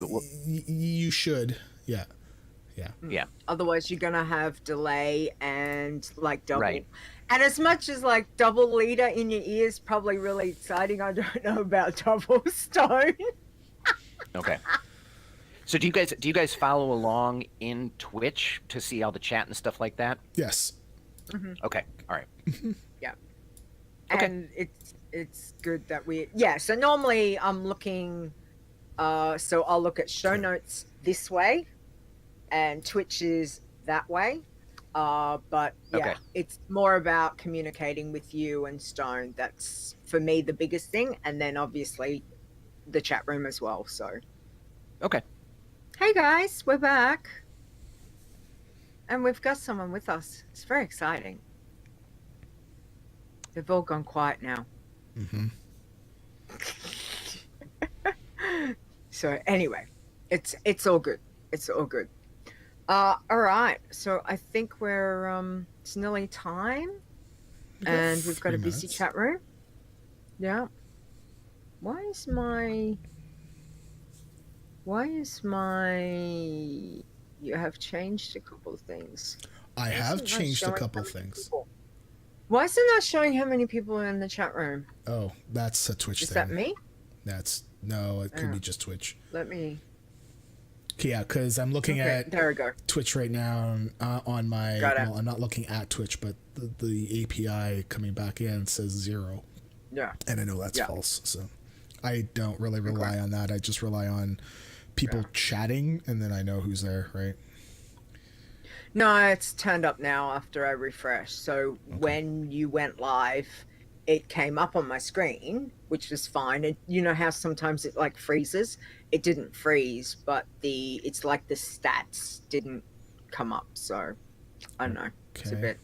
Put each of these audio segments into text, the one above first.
You should. Yeah. Yeah. Otherwise, you're gonna have delay and like double. Right. And as much as like double Leeta in your ear is probably really exciting, I don't know about double stone. Okay. So do you guys follow along in Twitch to see all the chat and stuff like that? Yes. Okay. All right. Yeah. Okay. And it's good that so normally I'm looking so I'll look at show notes this way and Twitch is that way. But yeah, Okay. it's more about communicating with you and Stone. That's for me the biggest thing, and then obviously the chat room as well. So Okay. hey guys, we're back. And we've got someone with us. It's very exciting. They've all gone quiet now. So anyway, it's all good. It's all good. All right. So I think we're it's nearly time, and we've got a busy chat room. Yeah. Why is my? You have changed a couple of things. I have changed a couple things. Why is it not showing how many people are in the chat room? Oh, that's a Twitch thing. Is that me? No, it could be just Twitch. Let me. Yeah, because I'm looking at there we go. Twitch right now on my. Got it. Well, I'm not looking at Twitch, but the API coming back in says 0. Yeah. And I know that's false, so I don't really rely on that. I just rely on people chatting, and then I know who's there, right? No, it's turned up now after I refreshed. So when you went live, it came up on my screen, which was fine. And you know how sometimes it like freezes? It didn't freeze, but it's like the stats didn't come up. So I don't know. Okay.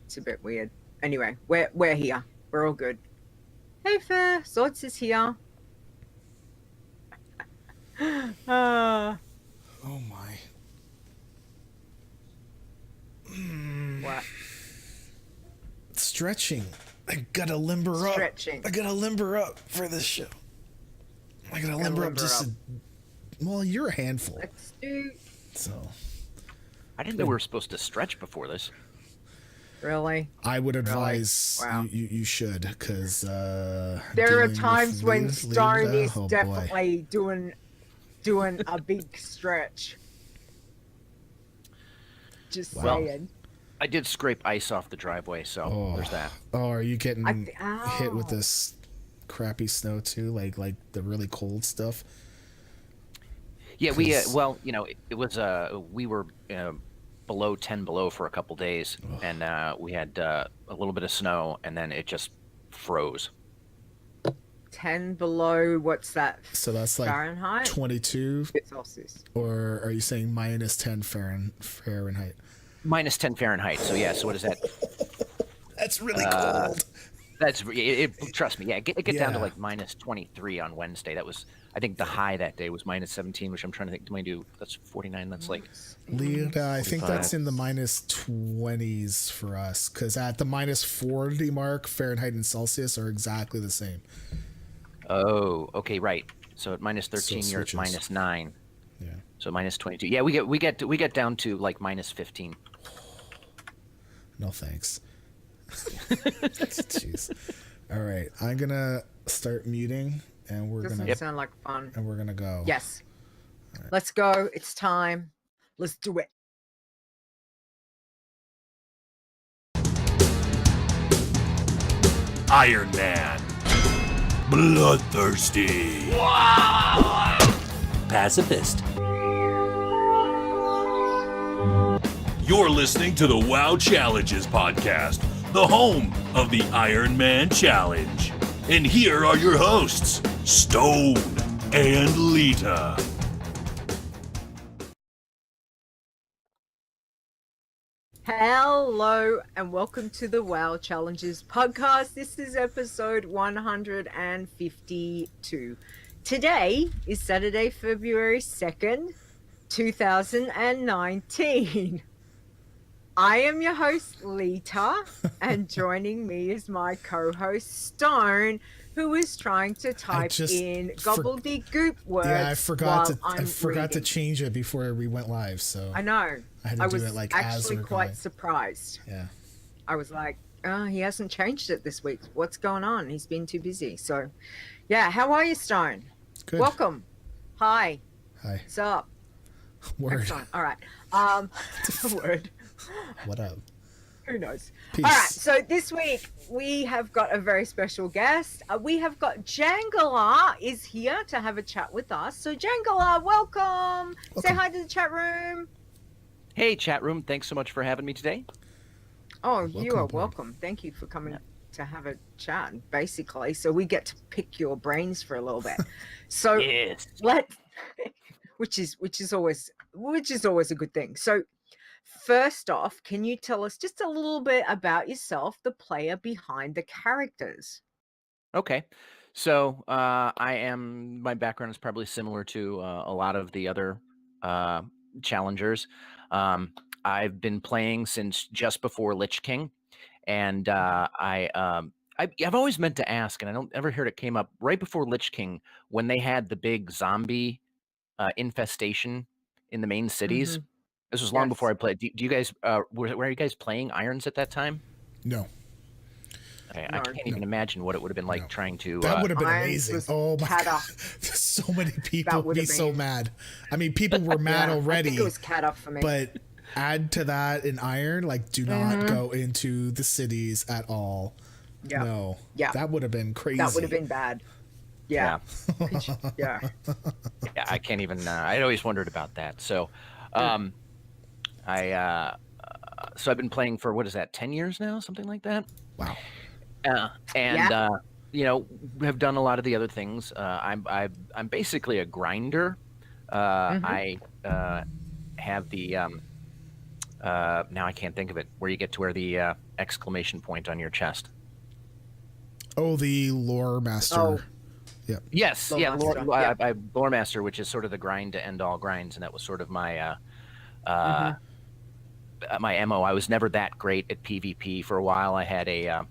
It's a bit weird. Anyway, we're here. We're all good. Hey Fair, Zords is here. Oh my. What? Stretching. I gotta limber up. Stretching. I gotta limber up for this show. I gotta limber up just well, you're a handful. Let's do. So. I didn't know we were supposed to stretch before this. Really? I would advise you should, because there are times when Stone is definitely doing a big stretch. Just saying. I did scrape ice off the driveway, so there's that. Oh, are you getting hit with this crappy snow too? Like the really cold stuff? Yeah, we well, you know, it was we were below 10 below for a couple days, and we had a little bit of snow, and then it just froze. 10 below, what's that? So that's like Fahrenheit? 22 Celsius. Or are you saying minus 10 Fahrenheit? Minus 10 Fahrenheit. So yeah. So what is that? That's really cold. That's trust me. Yeah, it get down to like minus 23 on Wednesday. That was, I think, the high that day was minus 17, which I'm trying to think. Do I do? That's 49. That's like. Leeta, I think that's in the minus 20s for us, because at the minus 40 mark, Fahrenheit and Celsius are exactly the same. Oh, okay, right. So at minus 13, you're at minus 9. Yeah. So minus 22. Yeah, we get down to like minus 15. No thanks. Jeez. All right, I'm gonna start muting, and we're gonna sound like fun. And we're gonna go. Yes. Right. Let's go. It's time. Let's do it. Ironman. Bloodthirsty. Pacifist. You're listening to the WoW Challenges podcast, the home of the Ironman Challenge. And here are your hosts, Stone and Leeta. Hello and welcome to the WoW Challenges podcast. This is episode 152. Today is Saturday, February 2nd, 2019. I am your host, Leeta, and joining me is my co-host, Stone, who is trying to type in gobbledygook words. Yeah, I forgot to reading. change it before we went live. So I know. I had to do was it like actually as we're quite going. surprised. Yeah. I was like, oh, he hasn't changed it this week. What's going on? He's been too busy. So, yeah. How are you, Stone? Good. Welcome. Hi. Hi. What's up? Word. Excellent. All right. Word. What up? Who knows? Peace. All right. So this week we have got a very special guest. We have got Janglur is here to have a chat with us. So Janglur, welcome. Say hi to the chat room. Hey, chat room. Thanks so much for having me today. Oh, you are welcome. Thank you for coming to have a chat, basically. So we get to pick your brains for a little bit. So Yes. which is always a good thing. So first off, can you tell us just a little bit about yourself, the player behind the characters? Okay. So my background is probably similar to a lot of the other challengers. I've been playing since just before Lich King, and I've always meant to ask, and I don't ever hear it came up right before Lich King when they had the big zombie infestation in the main cities. Mhm. This was long Yes. before I played. Do you guys were you guys playing Irons at that time? No. I can't even imagine what it would have been like trying to. That would have been Irons amazing. was Oh my cat god! up. So many people would be would've so been- mad. I mean, people were mad Yeah, already. I think it was cat up for me. But add to that in Iron, like, do not go into the cities at all. Yeah. No. Yeah. That would have been crazy. That would have been bad. Yeah. Yeah. Yeah, I can't even. I'd always wondered about that. So, so I've been playing for what is that? 10 years now, something like that. Wow. Have done a lot of the other things. I'm basically a grinder. I have the now I can't think of it. Where you get to wear the exclamation point on your chest. Oh, the lore master. Oh. Yep. Yes, Lore yeah, master, I lore master, which is sort of the grind to end all grinds, and that was sort of my my MO. I was never that great at PvP. For a while, I had a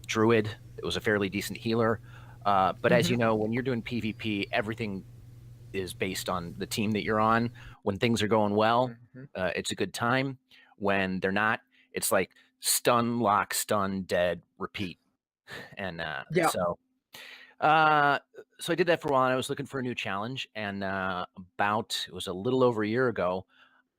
druid. It was a fairly decent healer, but as you know, when you're doing PvP, everything is based on the team that you're on. When things are going well, it's a good time. When they're not, it's like stun, lock, stun, dead, repeat. And so I did that for a while, and I was looking for a new challenge. And it was a little over a year ago,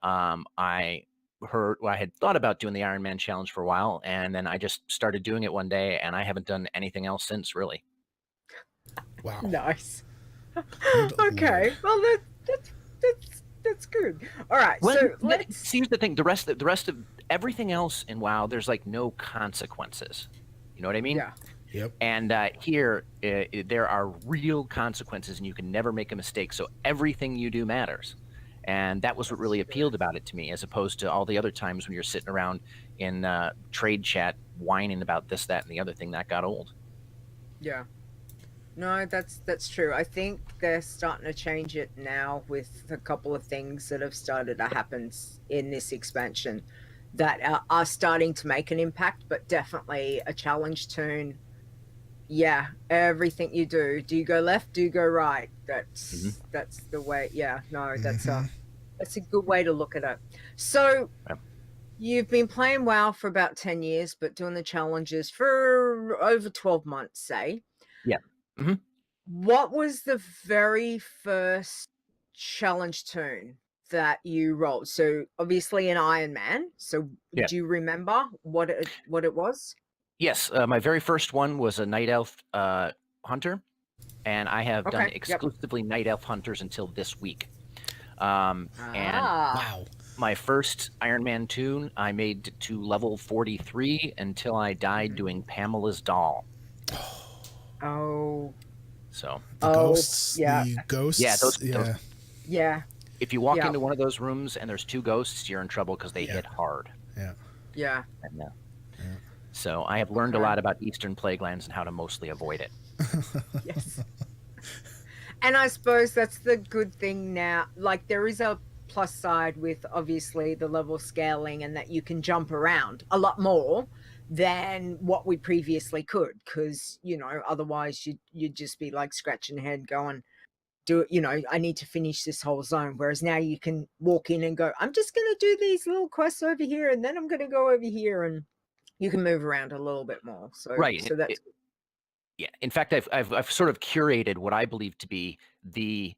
I had thought about doing the Ironman challenge for a while, and then I just started doing it one day, and I haven't done anything else since, really. Wow. Nice. Good Okay. Lord. Well, that's good. All right. Well, So let's. seems the thing. The rest of everything else in WoW, there's like no consequences. You know what I mean? Yeah. Yep. And here, there are real consequences, and you can never make a mistake. So everything you do matters. And that was what really appealed about it to me, as opposed to all the other times when you're sitting around in trade chat whining about this, that, and the other thing. That got old. Yeah. No, that's true. I think they're starting to change it now with a couple of things that have started to happen in this expansion that are starting to make an impact, but definitely a challenge tune. Yeah, everything you do you go left, do you go right? That's the way. Yeah, no, that's a good way to look at it. So you've been playing WoW for about 10 years, but doing the challenges for over 12 months, say. Yeah. Mm-hmm. What was the very first challenge tune that you rolled? So obviously an Ironman. So do you remember what it was? Yes, my very first one was a Night Elf Hunter, and I have done exclusively Night Elf Hunters until this week. And Wow. my first Ironman tune, I made to level 43 until I died doing Pamela's Doll. Oh. So. The ghosts. Yeah. The ghosts. Yeah, those. Yeah. If you walk into one of those rooms and there's two ghosts, you're in trouble because they hit hard. Yeah. Yeah. And, so I have learned a lot about Eastern Plaguelands and how to mostly avoid it. Yes. And I suppose that's the good thing now. Like, there is a plus side with obviously the level scaling and that you can jump around a lot more than what we previously could, because otherwise you'd just be like scratching your head going, do it, I need to finish this whole zone, whereas now you can walk in and go, I'm just going to do these little quests over here, and then I'm going to go over here, and you can move around a little bit more. So Right. so that's Yeah. In fact, I've sort of curated what I believe to be the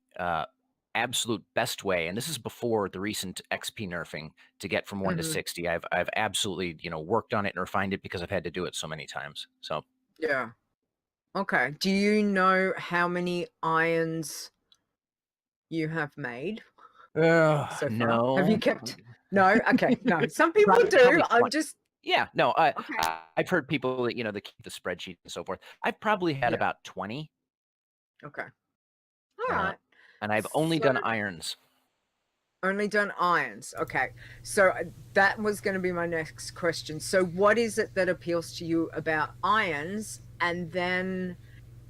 absolute best way, and this is before the recent XP nerfing, to get from 1 to 60. I've absolutely worked on it and refined it because I've had to do it so many times. So yeah. Okay. Do you know how many irons you have made so far? no. Have you kept? No. Okay. No. Some people Probably do. I'm 20. just. Yeah. No. Okay. I've heard people that they keep the spreadsheet and so forth. I've probably had Yeah. about 20. Okay. All right. And I've only done So- irons. Only done irons. Okay. So that was going to be my next question. So what is it that appeals to you about irons? And then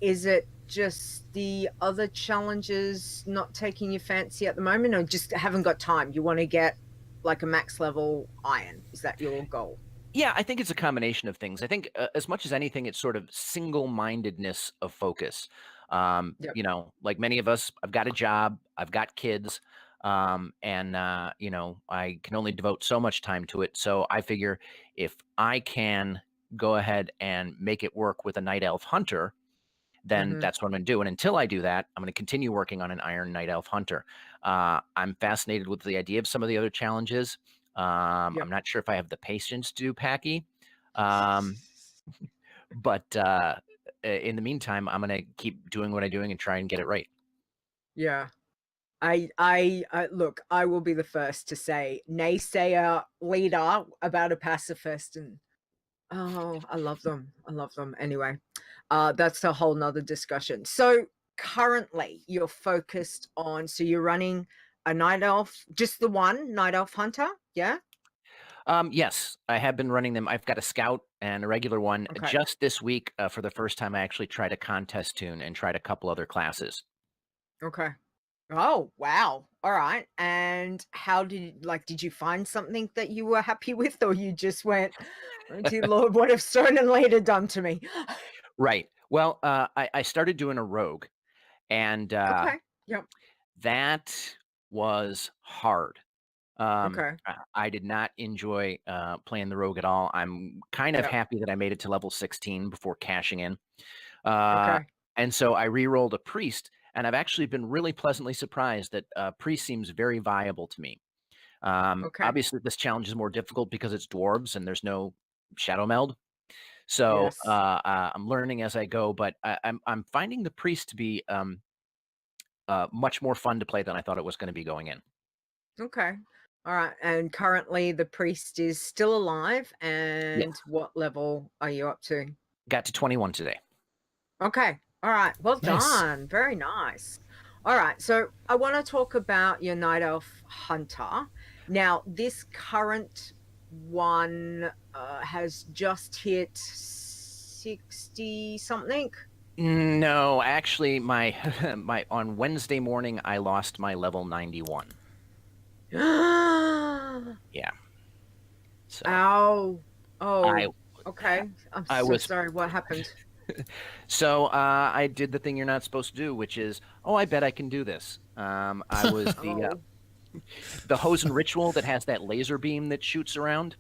is it just the other challenges not taking your fancy at the moment, or just haven't got time? You want to get like a max level iron? Is that your goal? Yeah, I think it's a combination of things. I think as much as anything, it's sort of single-mindedness of focus. Yep. Like many of us, I've got a job, I've got kids, and I can only devote so much time to it. So I figure if I can go ahead and make it work with a night elf hunter, then that's what I'm going to do. And until I do that, I'm going to continue working on an Iron Night Elf Hunter. I'm fascinated with the idea of some of the other challenges. Yep. I'm not sure if I have the patience to do Packy. But in the meantime, I'm going to keep doing what I'm doing and try and get it right. Yeah. I look, I will be the first to say naysayer Leeta about a pacifist, and oh, I love them. I love them. Anyway, that's a whole nother discussion. So currently you're focused on, so you're running a night elf, just the one night elf hunter. Yeah. Yes, I have been running them. I've got a scout and a regular one. Okay. Just this week, for the first time, I actually tried a contest tune and tried a couple other classes. Okay. Oh, wow. All right. And how did you find something that you were happy with, or you just went, oh, dear Lord, what have Stone and Leeta done to me? Right. Well, I started doing a rogue, and Okay. Yep. that was hard. Okay. I did not enjoy playing the rogue at all. I'm kind of Yep. happy that I made it to level 16 before cashing in. Okay. And so I re-rolled a priest, and I've actually been really pleasantly surprised that priest seems very viable to me. Okay. Obviously, this challenge is more difficult because it's dwarves and there's no shadow meld. So Yes. I'm learning as I go, but I'm finding the priest to be much more fun to play than I thought it was going to be going in. Okay. All right. And currently the priest is still alive. And what level are you up to? Got to 21 today. Okay. All right. Well Nice. done. Very nice. All right. So I want to talk about your night elf hunter. Now, this current one has just hit 60 something. No, actually, my on Wednesday morning, I lost my level 91. Ow. Yeah. So Oh. I Okay. I'm I so was- sorry. What happened? So I did the thing you're not supposed to do, which is, I bet I can do this. I was the Hosen ritual that has that laser beam that shoots around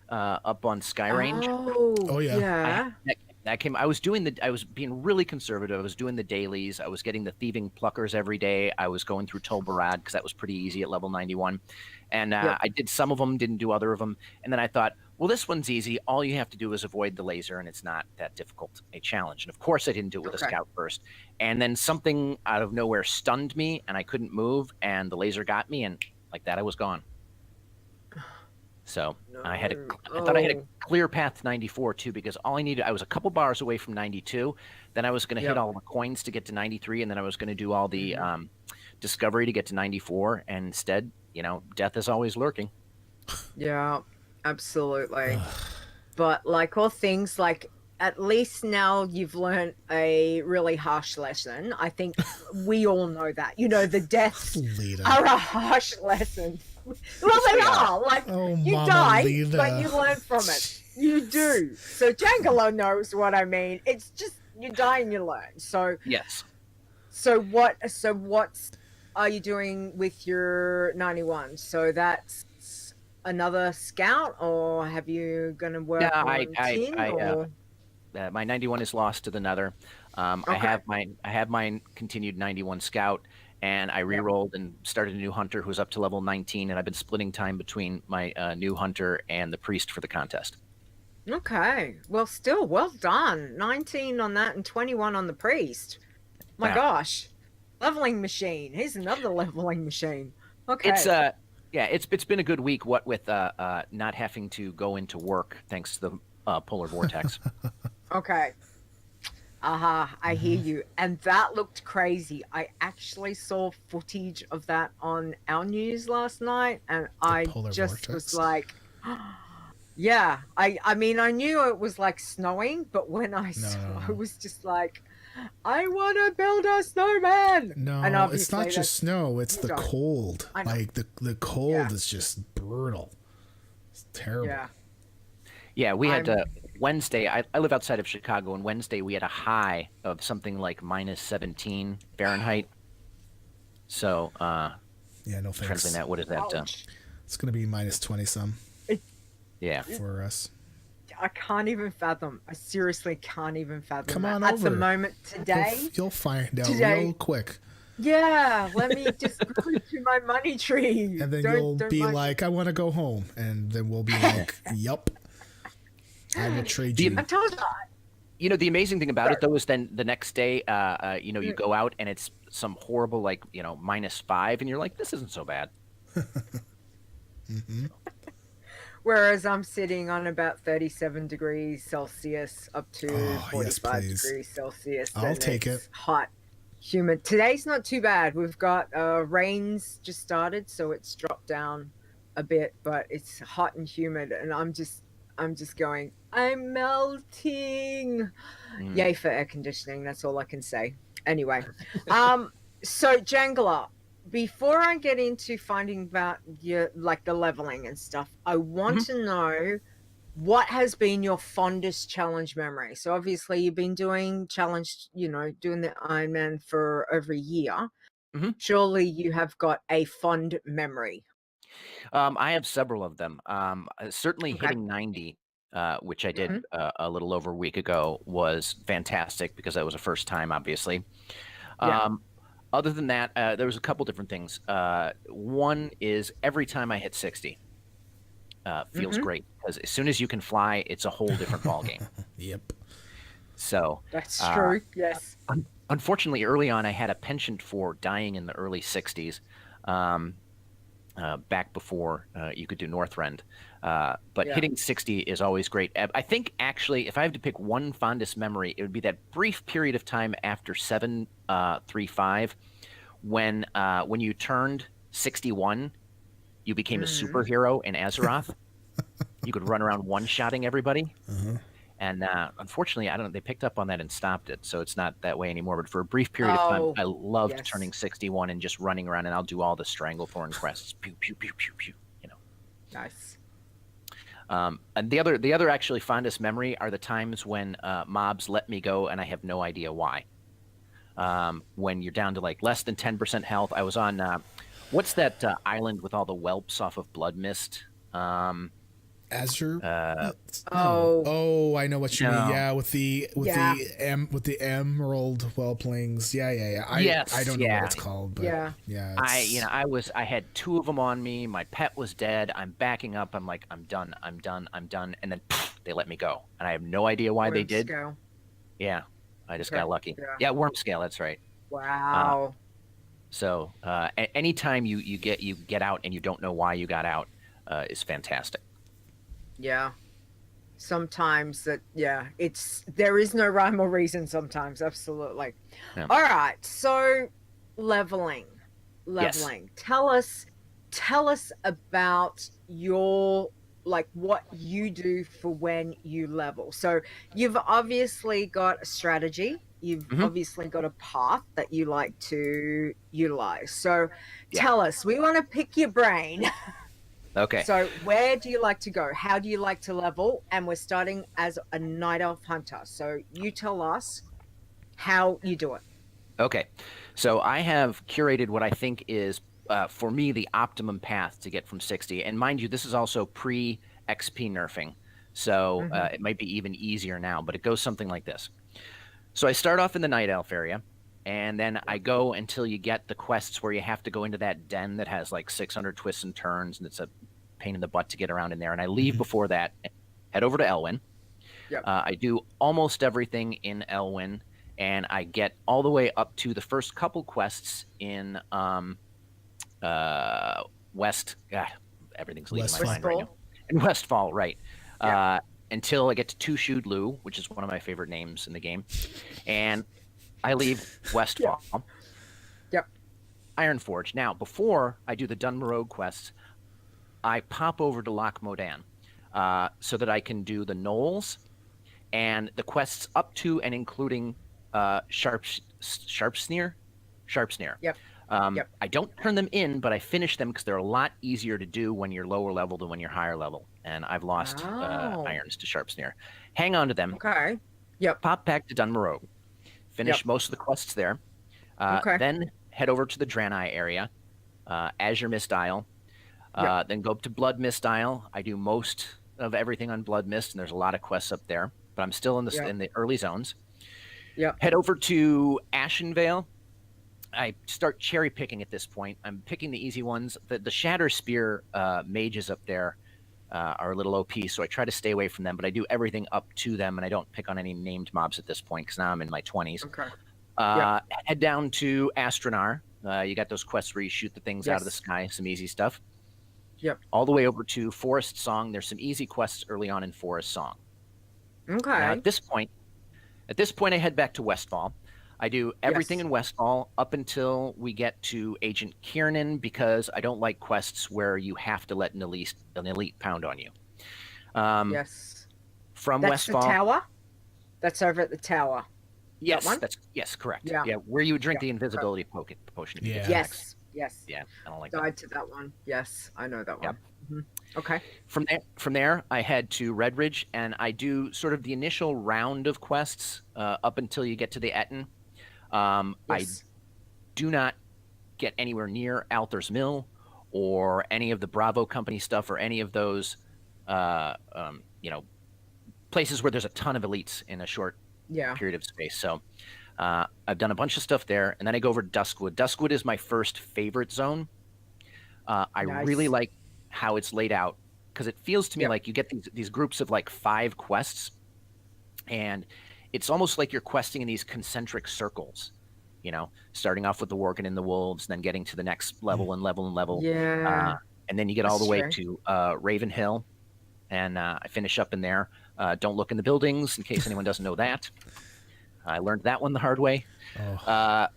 up on Sky Range. Oh, yeah. Yeah. That came. I was being really conservative. I was doing the dailies. I was getting the thieving pluckers every day. I was going through Tol Barad because that was pretty easy at level 91. And I did some of them, didn't do other of them. And then I thought, well, this one's easy. All you have to do is avoid the laser, and it's not that difficult a challenge. And of course, I didn't do it with a scout first. And then something out of nowhere stunned me, and I couldn't move, and the laser got me, and like that, I was gone. So I thought I had a clear path to 94 too, because all I needed, I was a couple bars away from 92. Then I was going to hit all the coins to get to 93, and then I was going to do all the discovery to get to 94. And instead, death is always lurking. Yeah, absolutely. But like all things, like at least now you've learned a really harsh lesson. I think we all know that. The deaths Leeta. are a harsh lesson. Well, they are. Like, Oh, you Mama die, Leeta. but you learn from it. You do. So Janglur knows what I mean. It's just you die and you learn. So Yes. So what's are you doing with your 91? So that's another scout, or have you gonna work Yeah, on tin? Or my 91 is lost to the Nether. Okay. I have mine continued 91 scout, and I re-rolled and started a new hunter who's up to level 19, and I've been splitting time between my new hunter and the priest for the contest. Okay. Well, still, well done. 19 on that and 21 on the priest. My Yeah. gosh. Leveling machine. Here's another leveling machine. Okay. It's been a good week. What with not having to go into work thanks to the polar vortex. Okay. I hear you. And that looked crazy. I actually saw footage of that on our news last night, and I just was like, yeah. I mean, I knew it was like snowing, but when I saw, I was just like, I want to build a snowman. No, and it's not just snow. It's the cold. Like the cold is just brutal. It's terrible. Yeah, we had Wednesday. I live outside of Chicago, and Wednesday we had a high of something like minus 17 Fahrenheit. So, no thanks. Translating that, what is that? It's going to be minus 20 some. Yeah. For us. I can't even fathom. I seriously can't even fathom. Come on at over. the moment today. You'll find out real quick. Yeah, let me just go to my money tree. And then you'll be like, I want to go home. And then we'll be like, yup. I will trade you. I told you. You know, the amazing thing about it, though, is then the next day, you go out and it's some horrible, like, minus 5. And you're like, this isn't so bad. Mm-hmm. Whereas I'm sitting on about 37 degrees Celsius up to 45 degrees Celsius. I'll take it. Hot, humid. Today's not too bad. We've got rains just started, so it's dropped down a bit, but it's hot and humid, and I'm just going, I'm melting. Yay for air conditioning. That's all I can say. Anyway, so Janglur, before I get into finding about your the leveling and stuff, I want to know what has been your fondest challenge memory. So obviously you've been doing challenge, doing the Ironman for over a year. Surely you have got a fond memory. I have several of them. Certainly hitting 90, which I did a little over a week ago, was fantastic because that was a first time, obviously. Other than that, there was a couple different things. One is every time I hit 60, feels great because as soon as you can fly, it's a whole different ballgame. Yep. So that's true. Yes. Unfortunately, early on, I had a penchant for dying in the early 60s. Back before you could do Northrend. But hitting 60 is always great. I think, actually, if I have to pick one fondest memory, it would be that brief period of time after 735 when you turned 61, you became a superhero in Azeroth. You could run around one-shotting everybody. And unfortunately, they picked up on that and stopped it, so it's not that way anymore. But for a brief period of time, I loved turning 61 and just running around, and I'll do all the Stranglethorn quests. Pew, pew, pew, pew, pew, Nice. And the other actually fondest memory are the times when mobs let me go, and I have no idea why. When you're down to like less than 10% health. I was on, what's that island with all the whelps off of Blood Mist? Azure. I know what you mean. Yeah, with the emerald whelplings. Yeah. I don't know what it's called, but I had 2 of them on me. My pet was dead. I'm backing up. I'm like, I'm done. And then they let me go, and I have no idea why they did. Yeah, I just got lucky. Yeah, Wyrmrest. That's right. Wow. So anytime you get out and you don't know why you got out is fantastic. Yeah. Sometimes there is no rhyme or reason sometimes. Absolutely. Yeah. All right. So leveling. Yes. Tell us about your, what you do for when you level. So you've obviously got a strategy. You've obviously got a path that you like to utilize. So tell us, we want to pick your brain. Okay. So where do you like to go? How do you like to level? And we're starting as a night elf hunter. So you tell us how you do it. Okay. So I have curated what I think is, for me, the optimum path to get from 60. And mind you, this is also pre-XP nerfing. So it might be even easier now, but it goes something like this. So I start off in the Night Elf area, and then I go until you get the quests where you have to go into that den that has like 600 twists and turns, and it's a pain in the butt to get around in there. And I leave before that, head over to Elwyn. Yep. I do almost everything in Elwyn, and I get all the way up to the first couple quests in West. God, everything's leaving my mind right now. In Westfall, right? Yeah. Until I get to Two-Shoed Lou, which is one of my favorite names in the game, and I leave Westfall. Yep. Ironforge. Now, before I do the Dunmerode quests, I pop over to Loch Modan so that I can do the Knolls and the quests up to and including Sharpsnear. Yep. I don't turn them in, but I finish them because they're a lot easier to do when you're lower level than when you're higher level. And I've lost irons to Sharpsnear. Hang on to them. Okay. Yep. Pop back to Dunmerode. Finish most of the quests there. Then head over to the Draenei area, Azure Mist Isle. Then go up to Blood Mist Isle. I do most of everything on Blood Mist, and there's a lot of quests up there. But I'm still in the early zones. Yep. Head over to Ashenvale. I start cherry picking at this point. I'm picking the easy ones. The Shatter Spear mages up there are a little OP, so I try to stay away from them, but I do everything up to them, and I don't pick on any named mobs at this point because now I'm in my 20s. Okay. Head down to Astronar. You got those quests where you shoot the things out of the sky, some easy stuff. Yep. All the way over to Forest Song. There's some easy quests early on in Forest Song. Okay. Now, at this point, I head back to Westfall. I do everything in Westfall up until we get to Agent Kiernan because I don't like quests where you have to let an elite pound on you. Yes. From That's Westfall. the tower? That's over at the tower. Yes, that one? yes, correct. Yeah. Where you drink the invisibility potion. Yeah. Yes. Yes. Yeah, I don't like Guide that. to that one. Yes, I know that one. Yep. Okay. From there, I head to Redridge, and I do sort of the initial round of quests up until you get to the Etten. I do not get anywhere near Alther's Mill or any of the Bravo Company stuff or any of those, places where there's a ton of elites in a short period of space. So I've done a bunch of stuff there, and then I go over to Duskwood. Duskwood is my first favorite zone. I really like how it's laid out because it feels to me like you get these groups of like 5 quests, and it's almost like you're questing in these concentric circles, starting off with the Worgen and the Wolves, and then getting to the next level and level and level. Yeah. And then you get all the way to Raven Hill, and I finish up in there. Don't look in the buildings in case anyone doesn't know that. I learned that one the hard way. Head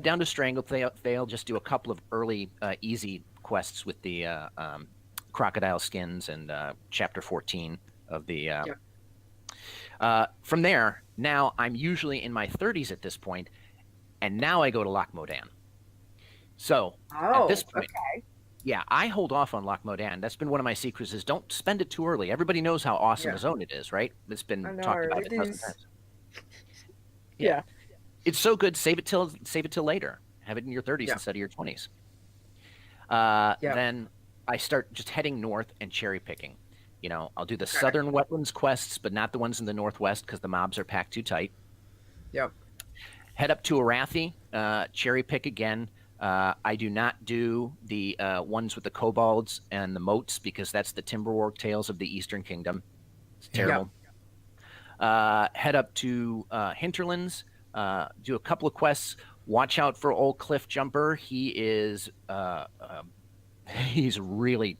down to Stranglethale, just do a couple of early easy quests with the crocodile skins and chapter 14 of the... From there, now I'm usually in my 30s at this point, and now I go to Loch Modan. So at this point, I hold off on Loch Modan. That's been one of my secrets is don't spend it too early. Everybody knows how awesome a zone it is, right? It's been talked about a dozen times. Yeah. It's so good. Save it till later. Have it in your 30s instead of your 20s. Then I start just heading north and cherry picking. I'll do the southern wetlands quests, but not the ones in the northwest because the mobs are packed too tight. Yep. Head up to Arathi, cherry pick again. I do not do the ones with the kobolds and the moats because that's the Timberwolf Tales of the Eastern Kingdom. It's terrible. Head up to Hinterlands, do a couple of quests. Watch out for old Cliff Jumper. He is he's really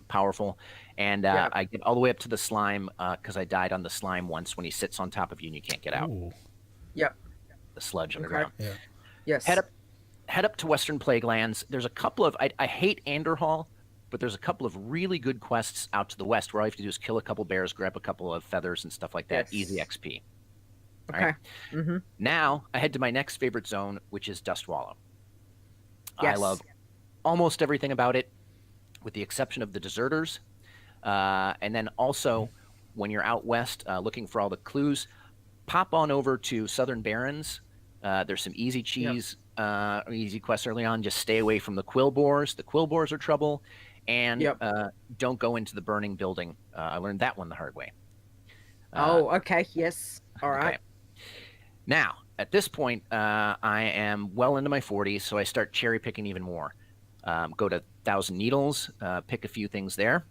powerful. And I get all the way up to the slime because I died on the slime once when he sits on top of you and you can't get out. Ooh. Yep. The sludge underground. Yeah. Yes. Head up to Western Plaguelands. There's a couple of I hate Anderhall, but there's a couple of really good quests out to the west where all you have to do is kill a couple bears, grab a couple of feathers and stuff like that. Yes. Easy XP. Okay. Right? Mm-hmm. Now I head to my next favorite zone, which is Dustwallow. Yes. I love almost everything about it. with the exception of the deserters. And then also, when you're out west looking for all the clues, pop on over to Southern Barrens. There's some easy cheese, easy quests early on. Just stay away from the quill boars. The quill boars are trouble. And don't go into the burning building. I learned that one the hard way. Okay. Yes. All right. Okay. Now, at this point, I am well into my 40s, so I start cherry picking even more. Go to Thousand Needles, pick a few things there.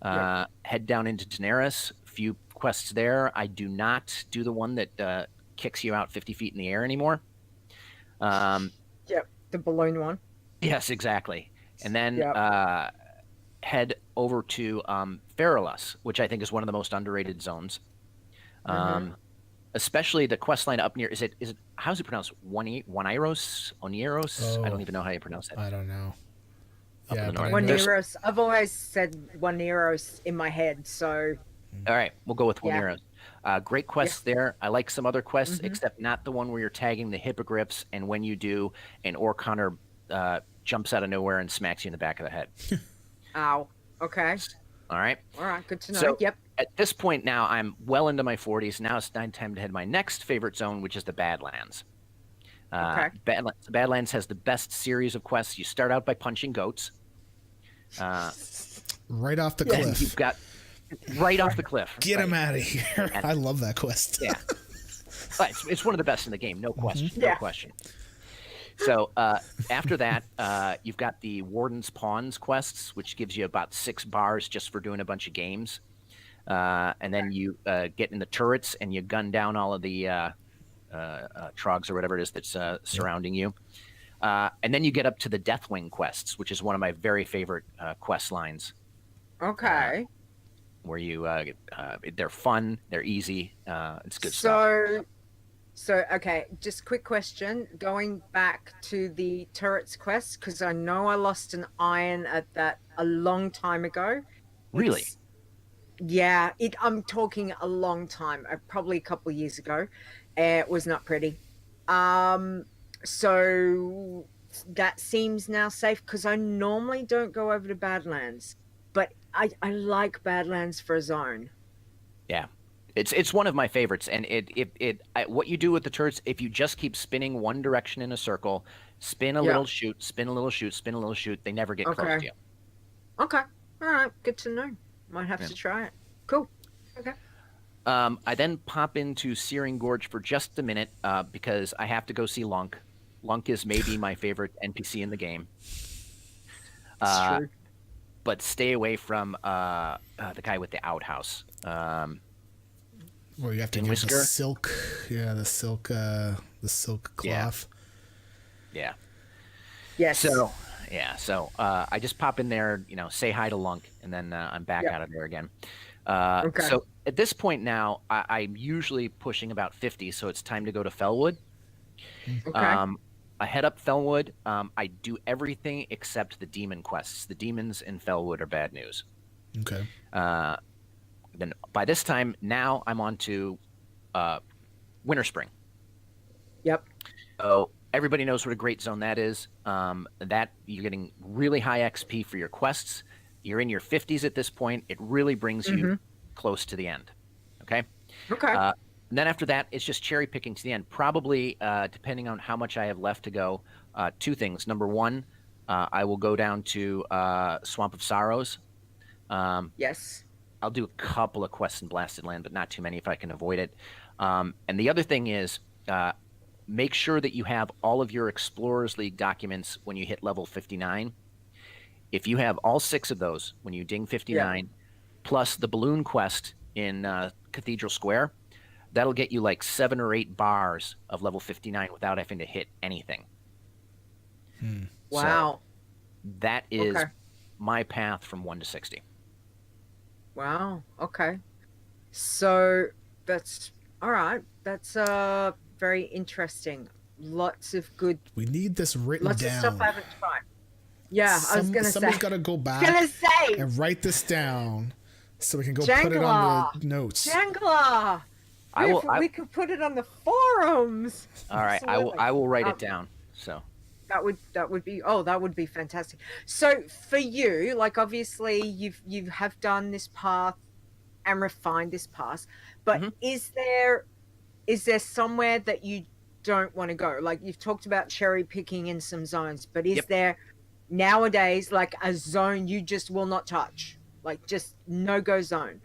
Head down into Daenerys, a few quests there. I do not do the one that kicks you out 50 feet in the air anymore. The balloon one. Yes, exactly. And then head over to Feralus, which I think is one of the most underrated zones. Especially the quest line up near, is it how's it pronounced? Wyrmrest? Onieros? I don't even know how you pronounce it. I don't know. Wyrmrest. I've always said Wyrmrest in my head, so. All right, we'll go with Wyrmrest. Great quests there. I like some other quests, except not the one where you're tagging the hippogriffs, and when you do, an orc hunter jumps out of nowhere and smacks you in the back of the head. Ow. Okay. All right. All right. Good to know. So, at this point now, I'm well into my 40s. Now it's time to head to my next favorite zone, which is the Badlands. Badlands has the best series of quests. You start out by punching goats. Right off the cliff. You've got right off the cliff. Get him out of here. I love that quest. Yeah. It's one of the best in the game. No question. No question. So after that, you've got the Warden's Pawns quests, which gives you about 6 bars just for doing a bunch of games. And then you get in the turrets and you gun down all of the trogs or whatever it is that's surrounding you. And then you get up to the Deathwing quests, which is one of my very favorite quest lines. Okay. Where you, they're fun, they're easy, it's good stuff. So, okay, just quick question. Going back to the turrets quest, because I know I lost an iron at that a long time ago. Really? I'm talking a long time, probably a couple of years ago. It was not pretty. So that seems now safe, because I normally don't go over to Badlands, but I like Badlands for a zone. Yeah. It's one of my favorites, and what you do with the turrets, if you just keep spinning one direction in a circle, spin a little shoot, spin a little shoot, spin a little shoot, they never get close to you. Okay, all right, good to know. Might have to try it. Cool. Okay. I then pop into Searing Gorge for just a minute because I have to go see Lunk. Lunk is maybe my favorite NPC in the game. It's true. But stay away from the guy with the outhouse. Where you have to get the silk, the silk cloth. Yeah. Yes. So I just pop in there, say hi to Lunk, and then I'm back out of there again. So at this point now, I'm usually pushing about 50, so it's time to go to Fellwood. Okay. I head up Fellwood. I do everything except the demon quests. The demons in Fellwood are bad news. Okay. Then by this time, now I'm on to Winter Spring. Yep. So everybody knows what a great zone that is. That you're getting really high XP for your quests. You're in your 50s at this point. It really brings you close to the end. Okay. Okay. And then after that, it's just cherry picking to the end. Probably, depending on how much I have left to go, 2 things. Number 1, I will go down to Swamp of Sorrows. Yes. I'll do a couple of quests in Blasted Land, but not too many if I can avoid it. And the other thing is, make sure that you have all of your Explorers League documents when you hit level 59. If you have all 6 of those when you ding 59, plus the balloon quest in Cathedral Square, that'll get you like 7 or 8 bars of level 59 without having to hit anything. Wow. So that is my path from 1 to 60. Wow. Okay. So that's all right. That's very interesting. Lots of good. We need this written down. Lots of stuff I haven't tried. Yeah, I was gonna say. Somebody's got to go back and write this down so we can go put it on the notes. Janglur. We could put it on the forums. All right, I will write it down. So. That would be fantastic. So for you, like obviously you have done this path and refined this path, but Mhm. is there somewhere that you don't want to go? Like you've talked about cherry picking in some zones, but is Yep. there nowadays like a zone you just will not touch? Like just no go zone.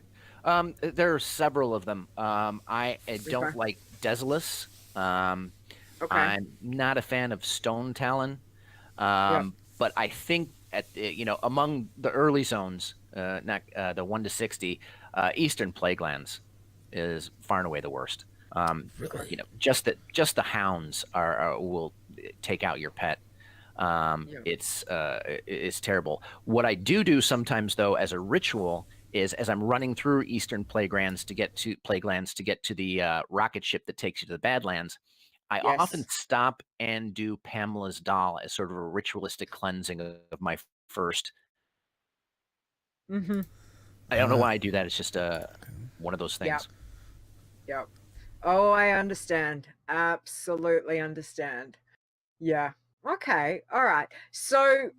There are several of them. I don't Okay. like Desolus. Um, Okay. I'm not a fan of Stone Talon. Yep. But I think among the early zones, not the 1 to 60, Eastern Plaguelands is far and away the worst. Really? Just the hounds will take out your pet. Yeah. It's terrible. What I do sometimes though, as a ritual, is as I'm running through Eastern Plaguelands to get to the rocket ship that takes you to the Badlands, I often Yes. stop and do Pamela's doll as sort of a ritualistic cleansing of my first. Mm-hmm. I don't know Uh, why I do that. It's just one of those Yeah. things. Yep. Oh, I understand. Absolutely understand. Yeah. Okay. All right. So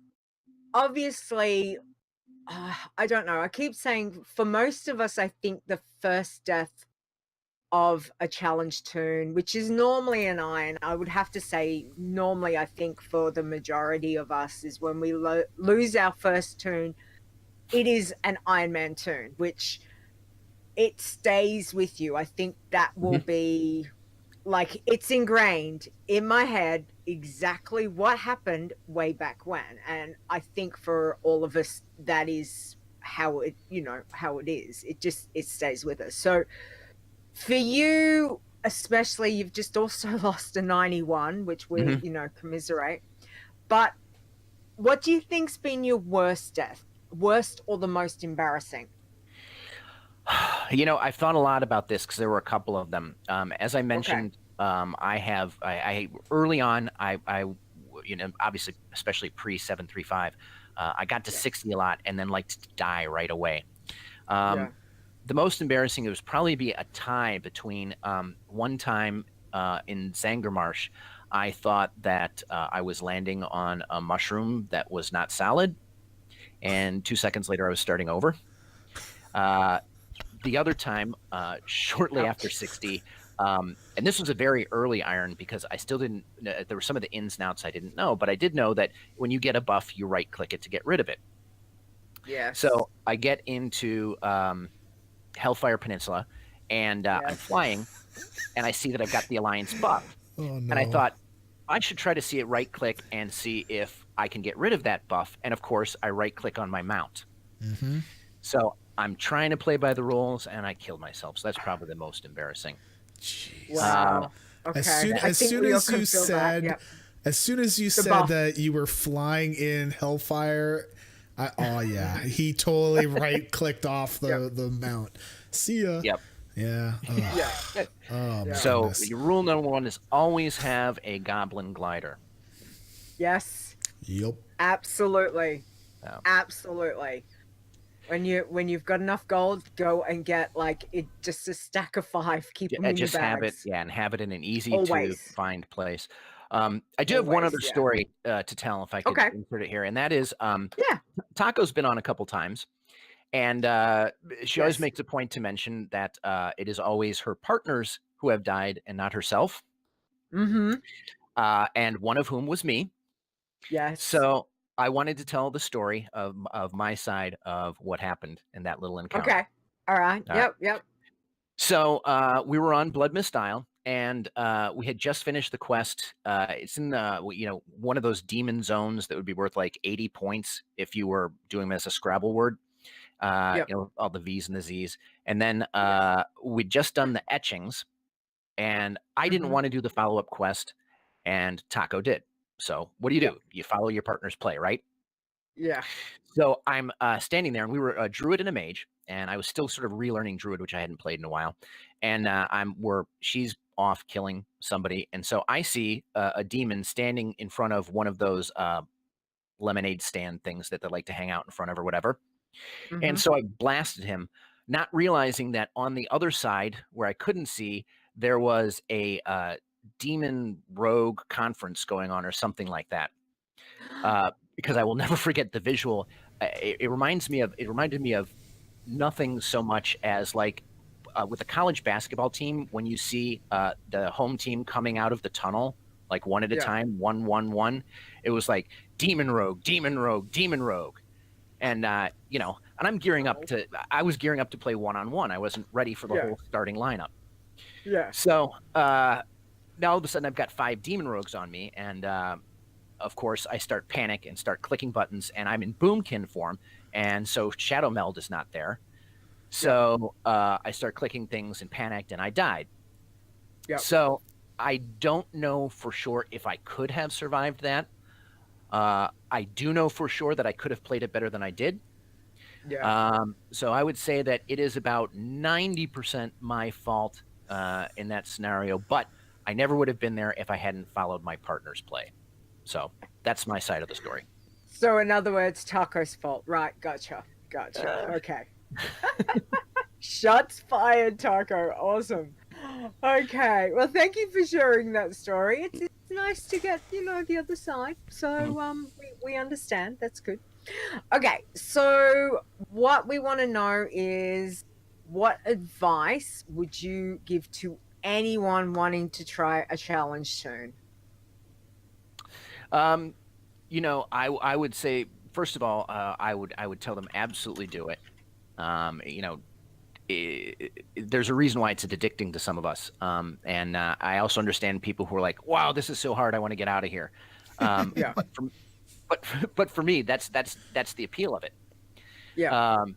obviously, I don't know. I keep saying for most of us, I think the first death of a challenge tune, which is normally an iron, I would have to say, normally, I think for the majority of us, is when we lose our first tune, it is an Ironman tune, which it stays with you. I think that will Mhm. be like it's ingrained in my head exactly what happened way back when. And I think for all of us, that is how it, how it is. It stays with us. So for you, especially, you've just also lost a 91, which we, Mhm. commiserate. But what do you think's been your worst death? Worst or the most embarrassing? I've thought a lot about this because there were a couple of them. As I Okay. mentioned, I early on, obviously, especially pre 735, I got to Yeah. 60 a lot and then liked to die right away. Yeah. Um, the most embarrassing, it was probably be a tie between one time in Zangermarsh. I thought that I was landing on a mushroom that was not salad, and 2 seconds later, I was starting over. Uh, the other time, shortly after Ouch. 60, and this was a very early iron because I still didn't, there were some of the ins and outs I didn't know, but I did know that when you get a buff, you right click it to get rid of it. Yes. So I get into Hellfire Peninsula and I'm Yes. flying and I see that I've got the Alliance buff. Oh And I no. thought, I should try to see it right click and see if I can get rid of that buff. And of course, I right click on my mount. Mm-hmm. So I'm trying to play by the rules and I killed myself. So that's probably the most embarrassing. Jeez. Um, Wow. Okay. I As think soon we all as could you feel that. said Yep. as soon as you The said buff. that you were flying in Hellfire, oh yeah, he totally right clicked off the mount. See ya. Yep. Yeah. Oh, Yeah. oh my So goodness. your rule number one is always have a goblin glider. Yes. Yep. Absolutely. Yeah. Absolutely. When you've got enough gold, go and get like it just a stack of 5. Keep them in your Just have it, bags. and have it in an easy to Always. find place. I do have one Always. other Yeah. story to tell if I could Okay. insert it here, and that is Yeah. Taco's been on a couple times, and she always Yes. makes a point to mention that it is always her partners who have died and not herself, Mm-hmm. and one of whom was me. Yes. So I wanted to tell the story of my side of what happened in that little encounter. Okay. All right. All right. Yep. So we were on Blood Mist Isle, and we had just finished the quest. It's in one of those demon zones that would be worth like 80 points if you were doing them as a Scrabble word. Yep. All the V's and the Z's, and then we'd just done the etchings, and I didn't Mhm. want to do the follow up quest, and Taco did. So what do? Yep. You follow your partner's play, right? Yeah. So I'm standing there, and we were a druid and a mage, and I was still sort of relearning druid, which I hadn't played in a while. And she's off killing somebody, and so I see a demon standing in front of one of those lemonade stand things that they like to hang out in front of or whatever. And Mhm. so I blasted him, not realizing that on the other side, where I couldn't see, there was a demon rogue conference going on or something like that. because I will never forget the visual. It reminded me of nothing so much as like with a college basketball team when you see the home team coming out of the tunnel like one at a time, 1-1-1. It was like demon rogue, demon rogue, demon rogue, and you know, and I'm gearing up to. I was gearing up to play 1-on-1. I wasn't ready for the whole starting lineup. Yeah. So now all of a sudden I've got 5 demon rogues on me, and of course I start panic and start clicking buttons, and I'm in boomkin form, and so Shadow Meld is not there. So I start clicking things and panicked, and I died. So I don't know for sure if I could have survived that. I do know for sure that I could have played it better than I did. So I would say that it is about 90% my fault in that scenario, but I never would have been there if I hadn't followed my partner's play. So that's my side of the story. So in other words, Taco's fault. Right, gotcha. Okay. Shots fired, Taco. Awesome. Okay. Well, thank you for sharing that story. It's nice to get, you know, the other side. So we understand. That's good. Okay. So what we want to know is, what advice would you give to anyone wanting to try a challenge soon? You know, I would say, first of all, I would tell them absolutely do it. You know, there's a reason why it's addicting to some of us. And I also understand people who are like, wow, this is so hard, I want to get out of here. But for me, that's the appeal of it. So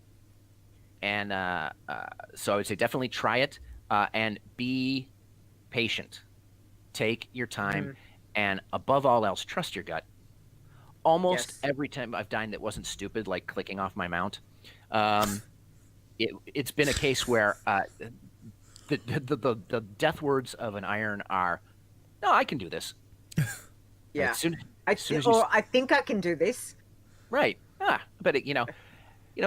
I would say definitely try it, and be patient. Take your time, and above all else, trust your gut. Almost every time I've died that wasn't stupid, like clicking off my mount, it's been a case where the death words of an iron are, no, I can do this. I think I can do this. Right. But it, you know,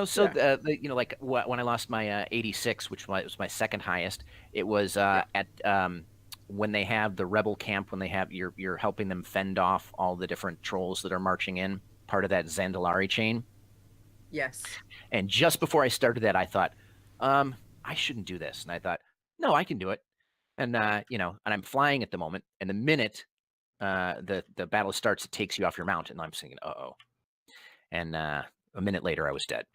so you know, like when I lost my 86, which was my second highest, it was at when they have the rebel camp, when they have you're helping them fend off all the different trolls that are marching in, part of that Zandalari chain. Yes. And just before I started that, I thought, I shouldn't do this, and I thought, no, I can do it. And you know, and I'm flying at the moment, and the minute the battle starts, it takes you off your mount, and I'm thinking, uh-oh. And a minute later, I was dead.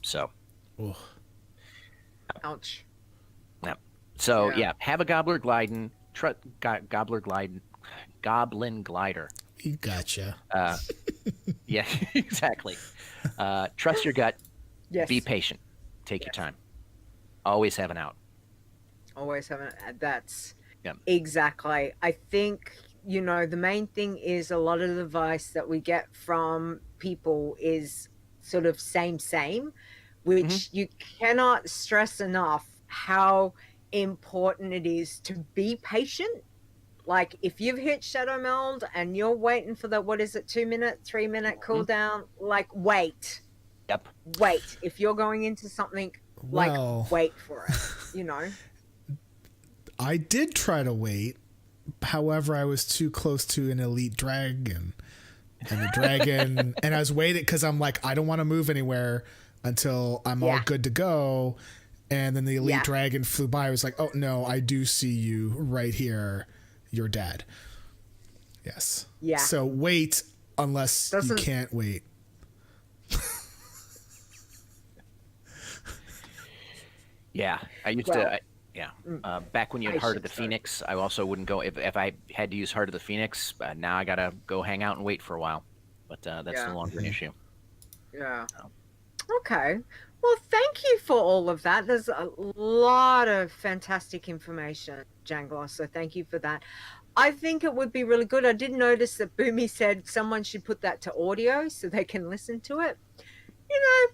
So, ouch. Yeah. So have a Gobbler Glidin, Goblin Glider. You gotcha. Yeah, exactly. Trust your gut. Yes. Be patient. Take your time. Always have an out. Always have an out. That's exactly. I think, you know, the main thing is a lot of the advice that we get from people is sort of same, which you cannot stress enough how important it is to be patient. Like if you've hit Shadow Meld and you're waiting for the, 2-minute, 3-minute cooldown, like wait. Yep. Wait. If you're going into something, like wait for it, you know? I did try to wait. However, I was too close to an elite dragon. And the dragon, and I was waiting because I'm like, I don't want to move anywhere until I'm all good to go. And then the elite dragon flew by. I was like, oh no, I do see you right here. You're dead. Yes. Yeah. So wait unless you can't wait. Yeah. I used to. Back when you had Heart of the Phoenix, I also wouldn't go. If I had to use Heart of the Phoenix, now I got to go hang out and wait for a while. But that's no longer an issue. Yeah. Okay. Well, thank you for all of that. There's a lot of fantastic information, Janglur, so thank you for that. I think it would be really good. I did notice that Boomy said someone should put that to audio so they can listen to it. You know,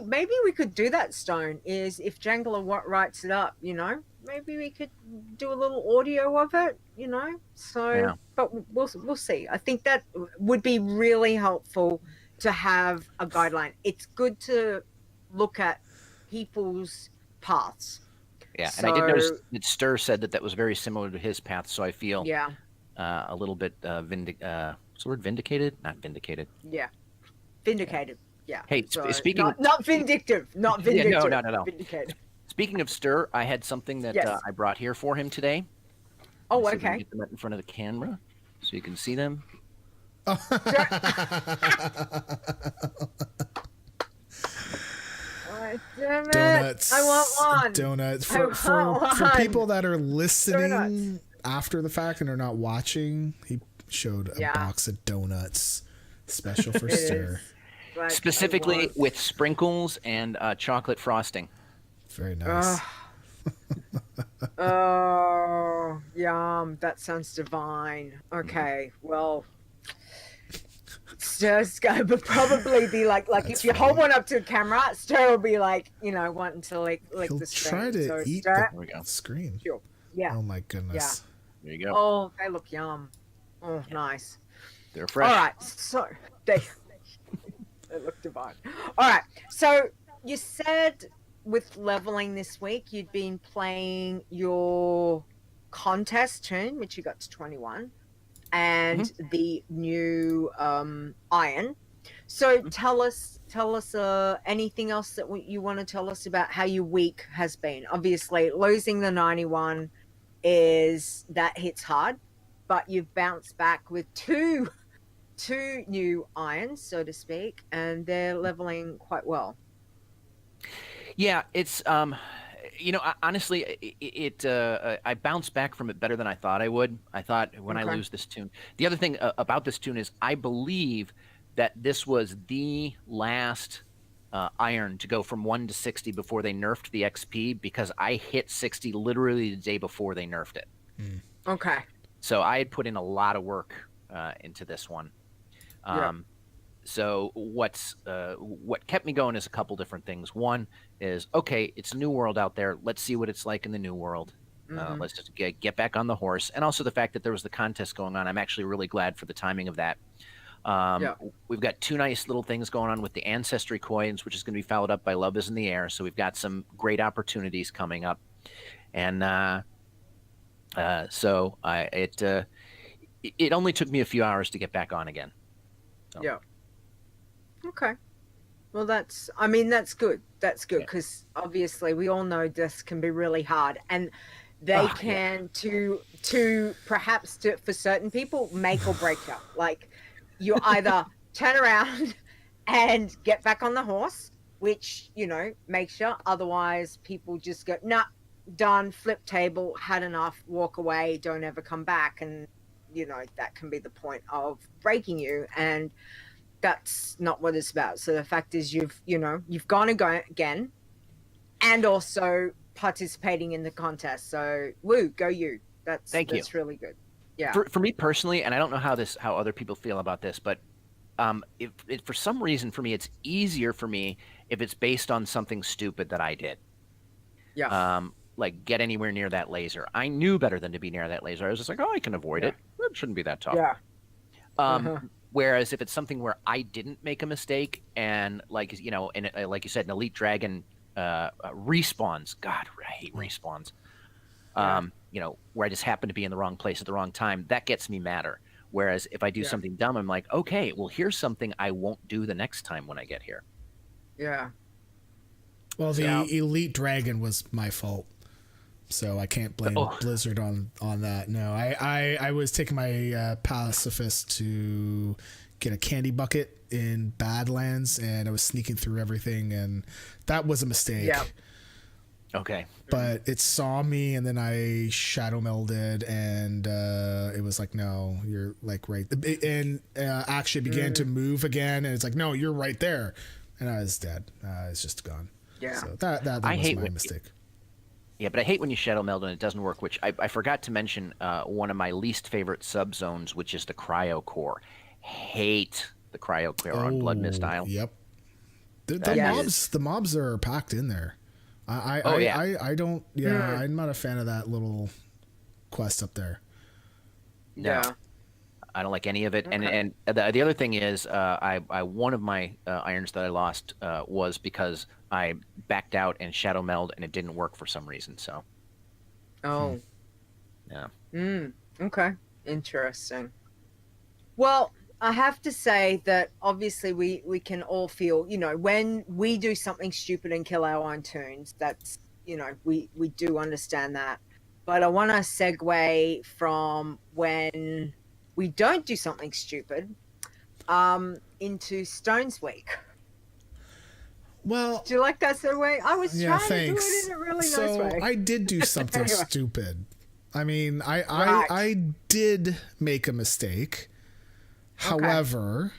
maybe we could do that, Stone, is if Janglur writes it up, you know, maybe we could do a little audio of it, you know. So, but we'll see. I think that would be really helpful to have a guideline. It's good to look at people's paths. Yeah, and I did notice that Stir said that was very similar to his path, so I feel a little bit what's the word? Vindicated? Not vindicated. Yeah. Vindicated. Yeah. Hey, So, speaking not vindictive. Not vindictive. Yeah, no. Vindicated. Speaking of Stir, I had something that Yes. I brought here for him today. Oh, Let's see if we can okay. get them in front of the camera so you can see them. Oh, damn it. Donuts. I want one. Donuts. I For want one. people that are listening Donuts. after the fact and are not watching, he showed a Yeah. box of donuts special for It Stir. is. Like, Specifically I want- with sprinkles and chocolate frosting. Very nice. Oh, yum. That sounds divine. Okay, well, Stir's going to probably be like if you hold one up to the camera, Stir will be like, wanting to lick He'll the screen. try to So eat Stir, There we go. the screen. sure. Yeah. Oh my goodness. There you go. Oh, they look yum. Oh, nice. They're fresh. All right, so they look divine. All right, so you said with leveling this week, you'd been playing your contest tune, which you got to 21, and the new iron. So tell us anything else that you want to tell us about how your week has been. Obviously, losing the 91 that hits hard, but you've bounced back with two new irons, so to speak, and they're leveling quite well. Yeah, it's honestly, I bounced back from it better than I thought I would. I thought when I lose this tune. The other thing about this tune is I believe that this was the last iron to go from 1 to 60 before they nerfed the XP, because I hit 60 literally the day before they nerfed it. Okay. So I had put in a lot of work into this one. So what kept me going is a couple different things. One is, okay, it's a new world out there. Let's see what it's like in the new world. Let's just get back on the horse. And also the fact that there was the contest going on. I'm actually really glad for the timing of that. We've got two nice little things going on with the Ancestry coins, which is going to be followed up by Love is in the Air. So we've got some great opportunities coming up. And so it only took me a few hours to get back on again. So. Yeah. Okay. Well, that's good. That's good, because obviously we all know this can be really hard, and they can to perhaps for certain people make or break you. Like, you either turn around and get back on the horse, which makes you. Otherwise, people just go, nah, done, flip table, had enough, walk away, don't ever come back, and that can be the point of breaking you, and that's not what it's about. So the fact is you've gone again, and also participating in the contest. So woo, go you. That's really good. Yeah. For me personally, and I don't know how other people feel about this, but if for some reason for me, it's easier for me if it's based on something stupid that I did. Yeah. Like get anywhere near that laser. I knew better than to be near that laser. I was just like, oh, I can avoid it. It shouldn't be that tough. Yeah. Whereas if it's something where I didn't make a mistake, and like you said, an elite dragon respawns. God, I hate respawns. Where I just happen to be in the wrong place at the wrong time, that gets me madder. Whereas if I do something dumb, I'm like, okay, well, here's something I won't do the next time when I get here. Yeah. Well, the elite dragon was my fault, so I can't blame Blizzard on that. No, I was taking my pacifist to get a candy bucket in Badlands, and I was sneaking through everything, and that was a mistake. Yeah. Okay. But it saw me, and then I shadow melded, and it was like, no, you're like right, and actually began to move again, and it's like, no, you're right there, and I was dead. It's just gone. Yeah. So that was my mistake. Yeah, but I hate when you shadow meld and it doesn't work, which I forgot to mention one of my least favorite subzones, which is the cryo core. Hate the cryo core on Blood Mist Isle. Yep. The mobs are packed in there. I don't. Yeah, I'm not a fan of that little quest up there. No. Yeah. I don't like any of it. Okay. And the other thing is, one of my irons that I lost was because I backed out and shadow meld, and it didn't work for some reason. So. Oh. Yeah. Okay. Interesting. Well, I have to say that obviously we can all feel, when we do something stupid and kill our own toons, that's, we do understand that. But I want to segue from when we don't do something stupid into Stones Week. Well, do you like that segue? I was trying to do it in a really nice way. I did do something stupid. I mean, I did make a mistake. However,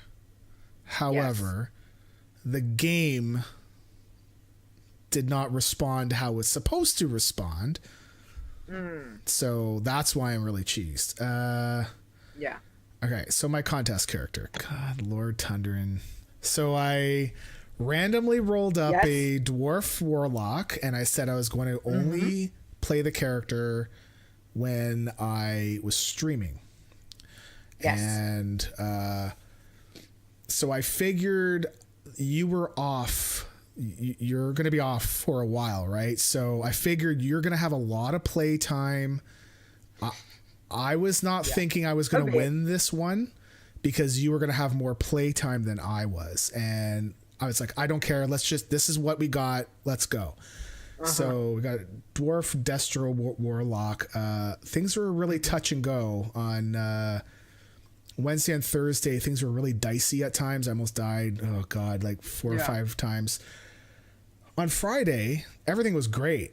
the game did not respond how it's supposed to respond. So that's why I'm really cheesed. Yeah. Okay, so my contest character. God, Lord Tundran. So I randomly rolled up a dwarf warlock, and I said I was going to only play the character when I was streaming. Yes. And so I figured you were off. You're going to be off for a while, right? So I figured you're going to have a lot of play time. I was not thinking I was going to win this one because you were going to have more play time than I was. And I was like, I don't care. This is what we got. Let's go. So we got Dwarf Destro Warlock. Things were really touch and go on Wednesday and Thursday. Things were really dicey at times. I almost died. Oh God, like 4 or 5 times. On Friday, everything was great.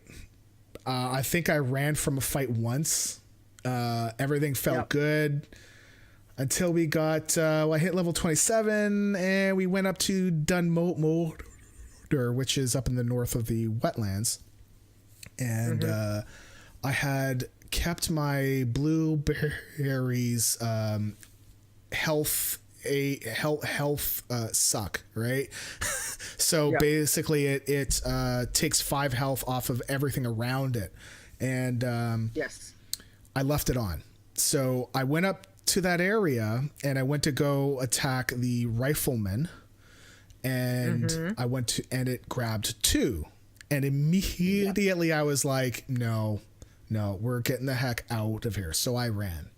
I think I ran from a fight once. Everything felt good until we got, I hit level 27 and we went up to Dunmotor, which is up in the north of the wetlands. And I had kept my blueberries health suck, right? So basically it takes 5 health off of everything around it. And I left it on. So I went up to that area and I went to go attack the rifleman, and I went to, and it grabbed 2, and immediately I was like, no, we're getting the heck out of here. So I ran.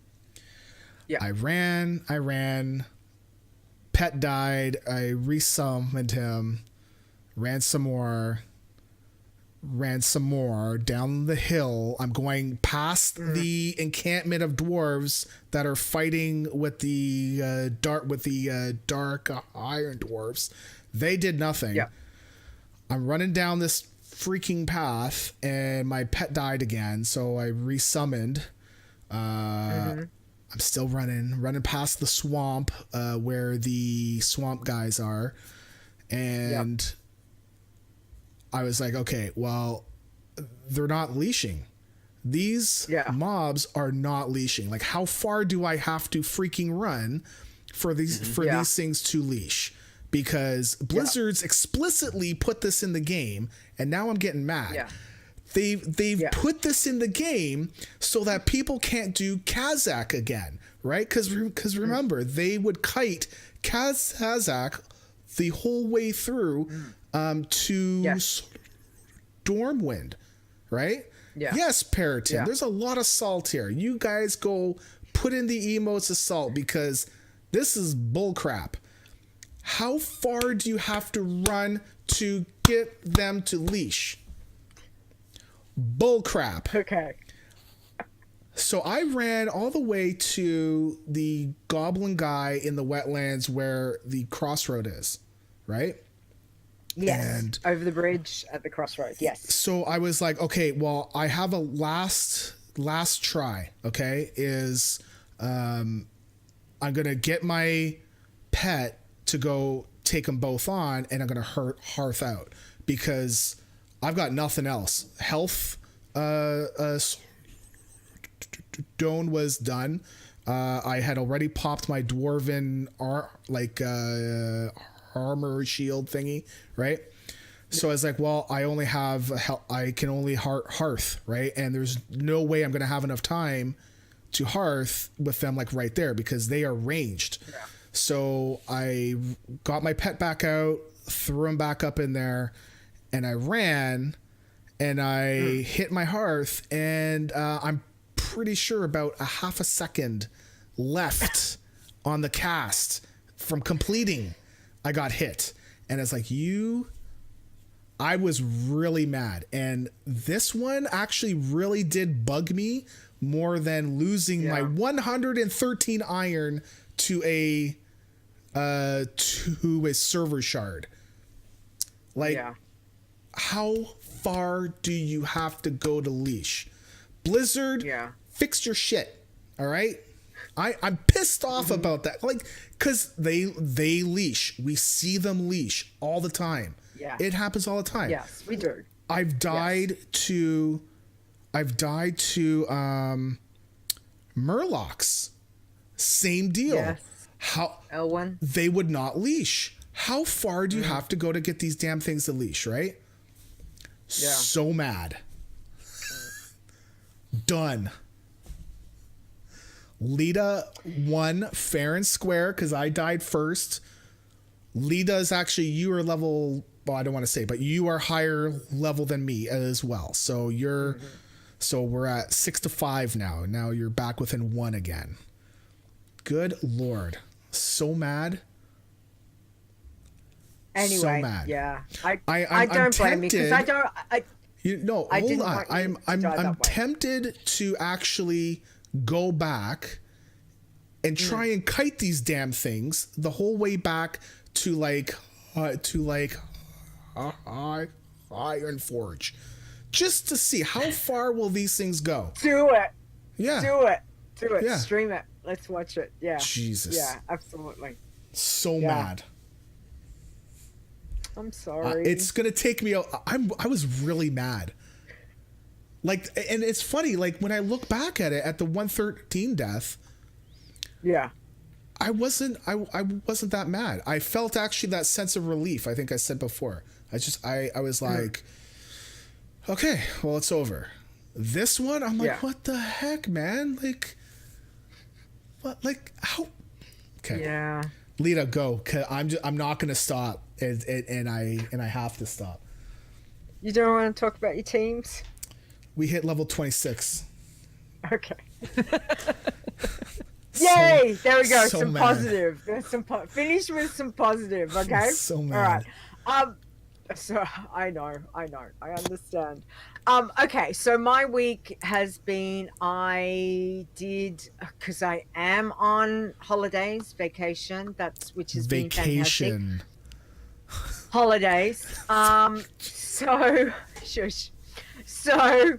I ran, pet died. I resummoned him, ran some more down the hill. I'm going past the encampment of dwarves that are fighting with the dark iron dwarves. They did nothing. I'm running down this freaking path and my pet died again, so I resummoned. I'm still running past the swamp where the swamp guys are, and I was like, okay, well, they're not leashing. These mobs are not leashing. Like, how far do I have to freaking run for these these things to leash? Because Blizzard's explicitly put this in the game, and now I'm getting mad. They've put this in the game so that people can't do Kazakh again, right? Because remember, they would kite Kazakh the whole way through to Stormwind, right? Yes, Periton. There's a lot of salt here. You guys go put in the emotes of salt because this is bullcrap. How far do you have to run to get them to leash? Bullcrap. Okay. So I ran all the way to the goblin guy in the wetlands where the crossroad is, right? Yes. And over the bridge at the crossroad. Yes. So I was like, okay, well, I have a last try. Okay, is I'm gonna get my pet to go take them both on, and I'm gonna hearth out because I've got nothing else. Health stone was done. I had already popped my dwarven armor shield thingy, right? So I was like, well, I only have I can only hearth, right? And there's no way I'm gonna have enough time to hearth with them like right there because they are ranged. So I got my pet back out, threw him back up in there, and I ran, and I hit my hearth, and I'm pretty sure about a half a second left on the cast from completing, I got hit. And it's like, I was really mad. And this one actually really did bug me more than losing my 113 iron to a server shard. Like, how far do you have to go to leash? Blizzard, fix your shit. All right. I'm pissed off about that. Like, cause they leash. We see them leash all the time. Yeah. It happens all the time. Yes, we do. I've died to Murlocs. Same deal. Yes. How L1. They would not leash. How far do you have to go to get these damn things to leash, right? Yeah. So mad. Done. Leeta won fair and square because I died first. Leeta is actually, you are level, well, I don't want to say, but you are higher level than me as well. So you're, so we're at 6-5 now. Now you're back within 1 again. Good Lord. So mad. Anyway, so mad. Yeah. I don't blame you because I don't, hold on. I'm tempted to actually go back and try and kite these damn things the whole way back to Iron Forge, just to see how far will these things go. Do it. Yeah. Do it. Yeah. Stream it. Let's watch it. Yeah. Jesus. Yeah, absolutely. So mad. I'm sorry. It's gonna take me. I was really mad. Like, and it's funny. Like when I look back at it, at the 113 death. Yeah. I wasn't that mad. I felt actually that sense of relief. I think I said before. I was like, okay, well, it's over. This one, I'm like, what the heck, man? Like, what? Like, how? Okay. Yeah. Leeta, go. 'Cause I'm not gonna stop, and I have to stop. You don't want to talk about your teams? We hit level 26. Okay. Yay! There we go. So some mad. Positive. There's some finish with some positive. Okay. So mad. All right. So I know. I understand. Okay. So my week has been. Because I am on holidays, vacation. Which has been fantastic. Holidays. So shush. So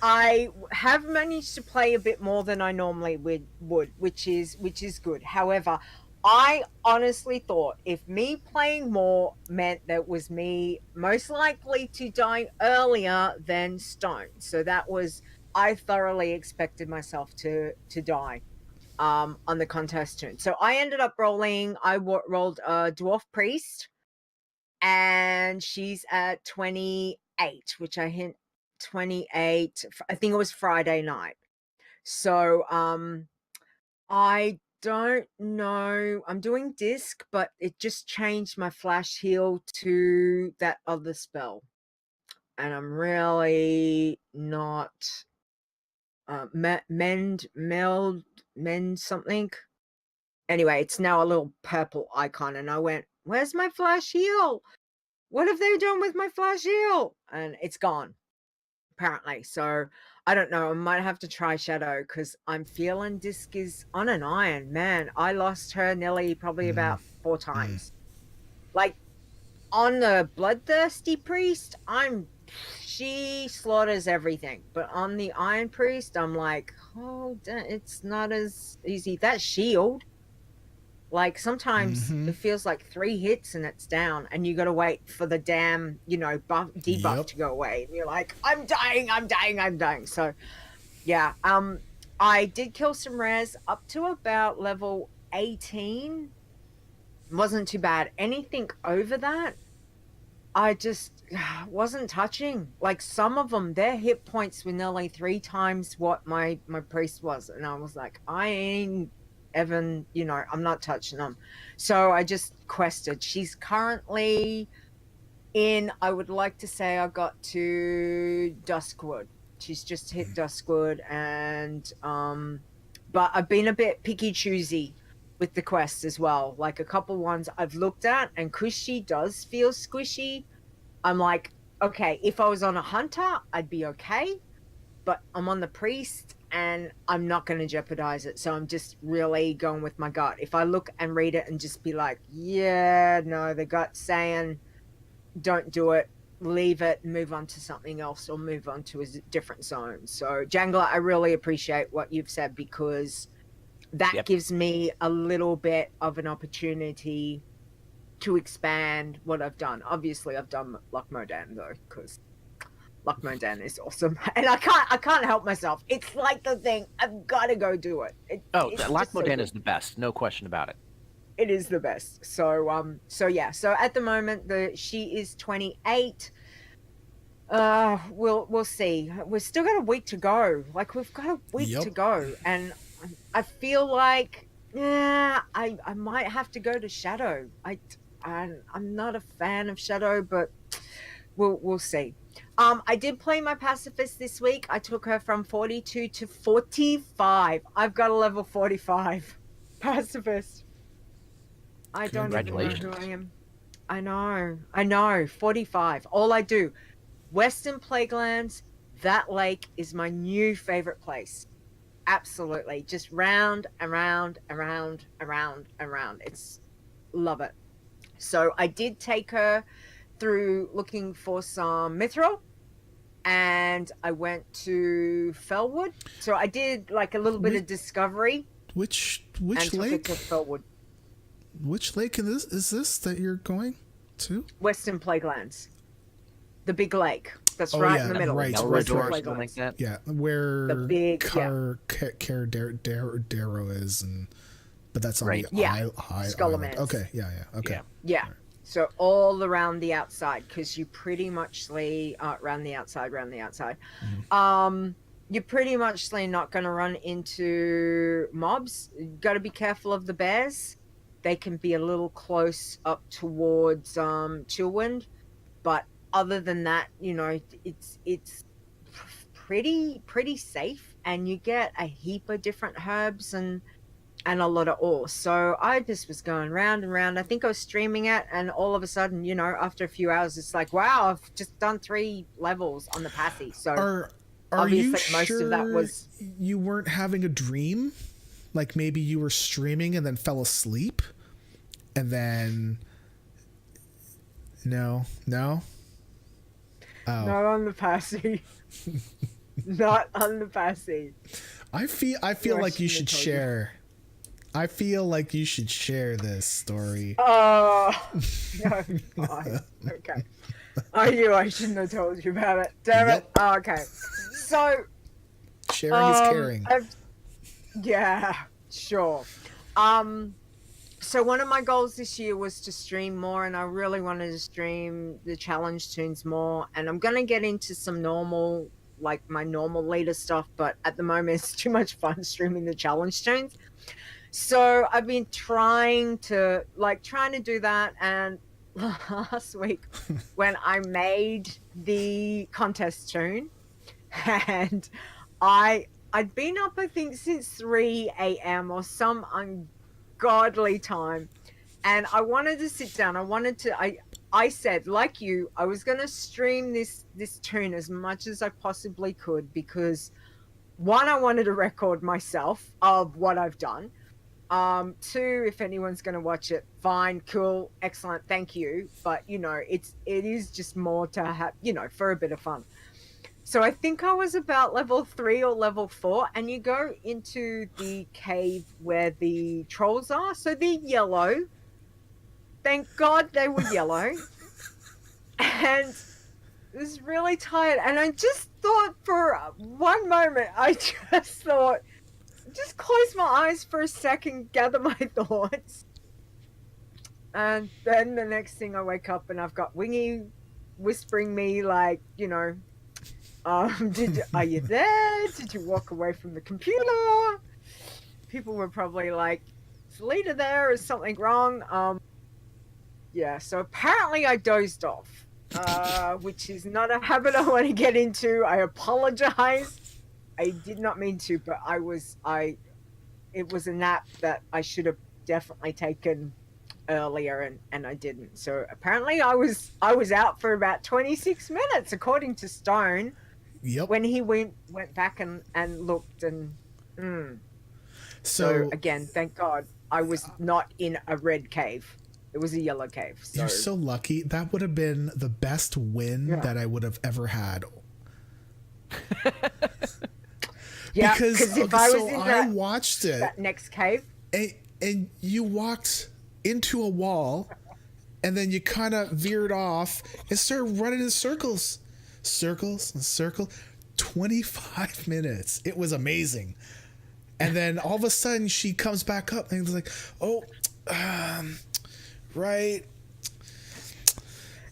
I have managed to play a bit more than I normally would, which is good. However, I honestly thought if me playing more meant that was me most likely to die earlier than Stone. So I thoroughly expected myself to die on the contest turn. So I ended up rolled a Dwarf Priest, and she's at 28, which I hit 28. I think it was Friday night. So I don't know. I'm doing disc, but it just changed my flash heal to that other spell, and I'm really not mend something. Anyway, it's now a little purple icon, and I went, where's my flash heal? What have they done with my flash heal? And it's gone, apparently. So I don't know. I might have to try Shadow because I'm feeling disc is on an iron. Man, I lost her nearly probably about 4 times. Like on the Bloodthirsty Priest, she slaughters everything. But on the Iron Priest, I'm like, oh, it's not as easy. That shield. Like sometimes it feels like 3 hits and it's down, and you got to wait for the damn, debuff to go away. And you're like, I'm dying. So, yeah. I did kill some rares up to about level 18. Wasn't too bad. Anything over that, I just wasn't touching. Like some of them, their hit points were nearly 3 times what my priest was, and I was like, I ain't even, I'm not touching them. So I just quested. She's currently in, I would like to say I got to Duskwood. She's just hit Duskwood, and but I've been a bit picky choosy with the quest as well. Like a couple ones I've looked at, and because she does feel squishy, I'm like, okay, if I was on a hunter, I'd be okay, but I'm on the priest and I'm not going to jeopardize it. So I'm just really going with my gut. If I look and read it and just be like, yeah, no, the gut's saying don't do it, leave it, move on to something else, or move on to a different zone. So Janglur, I really appreciate what you've said, because that gives me a little bit of an opportunity to expand what I've done. Obviously I've done Loch Modan though, because Loch Modan is awesome, and I can't help myself. It's like the thing, I've got to go do it. Loch Modan is the best, no question about it. It is the best. So yeah. So at the moment, she is 28. We'll see. We've still got a week to go. Like, we've got a week to go, and I feel like, I might have to go to Shadow. I'm not a fan of Shadow, but we'll see. I did play my pacifist this week. I took her from 42 to 45. I've got a level 45 pacifist. I don't even know who I am. I know. 45. All I do. Western Plaguelands, that lake is my new favorite place. Absolutely. Just round, around. It's, love it. So I did take her through looking for some mithril, and I went to Fellwood. So I did like a little bit of discovery. Which and lake? Took it to Fellwood. Which lake is this that you're going to? Western Plaguelands. The big lake. That's right in the middle. Right. Like that. Yeah, where the big Darrow is, but that's on the high Skullermans. island. Okay, okay. Yeah. Right. So all around the outside, because you pretty much around the outside. Mm-hmm. You're pretty much not going to run into mobs. You got to be careful of the bears. They can be a little close up towards Chillwind, but other than that, it's pretty safe, and you get a heap of different herbs and a lot of ore. So I just was going round and round. I think I was streaming it, and all of a sudden, after a few hours, it's like, wow, I've just done 3 levels on the passy. So are obviously you sure most of that was you weren't having a dream? Like maybe you were streaming and then fell asleep, and then no. Oh. Not on the passy. Not on the passy. I feel like you should share. I feel like you should share this story. Oh, no, God. Okay. I knew I shouldn't have told you about it. Damn it. Oh, okay. So, sharing is caring. Yeah, sure. So one of my goals this year was to stream more, and I really wanted to stream the challenge tunes more, and I'm going to get into some normal, like my normal Leeta stuff, but at the moment it's too much fun streaming the challenge tunes. So I've been trying to do that, and last week when I made the contest tune, and I'd been up, I think, since 3 a.m. or some ungodly time, and I wanted to sit down. I said, like you, I was going to stream this tune as much as I possibly could, because 1, I wanted to record myself of what I've done. 2, if anyone's going to watch it, fine, cool, excellent, thank you. But it is just more to have, for a bit of fun. So I think I was about level 3 or level 4, and you go into the cave where the trolls are. So they're yellow. Thank God they were yellow. And I was really tired, and I just thought for one moment, just close my eyes for a second, gather my thoughts. And then the next thing, I wake up and I've got Wingy whispering me like, are you there? Did you walk away from the computer? People were probably like, is Leeta there? Is something wrong? Yeah, so apparently I dozed off, which is not a habit I want to get into. I apologize. I did not mean to, but it was a nap that I should have definitely taken earlier, and I didn't. So apparently I was out for about 26 minutes, according to Stone. Yep. When he went back and looked, and So again, thank God I was not in a red cave. It was a yellow cave. So. You're so lucky. That would have been the best win that I would have ever had. Yeah, because if I was in I watched it. That next cave. And you walked into a wall, and then you kind of veered off and started running in circles. Circles and circles. 25 minutes. It was amazing. And then all of a sudden she comes back up and was like, oh, right.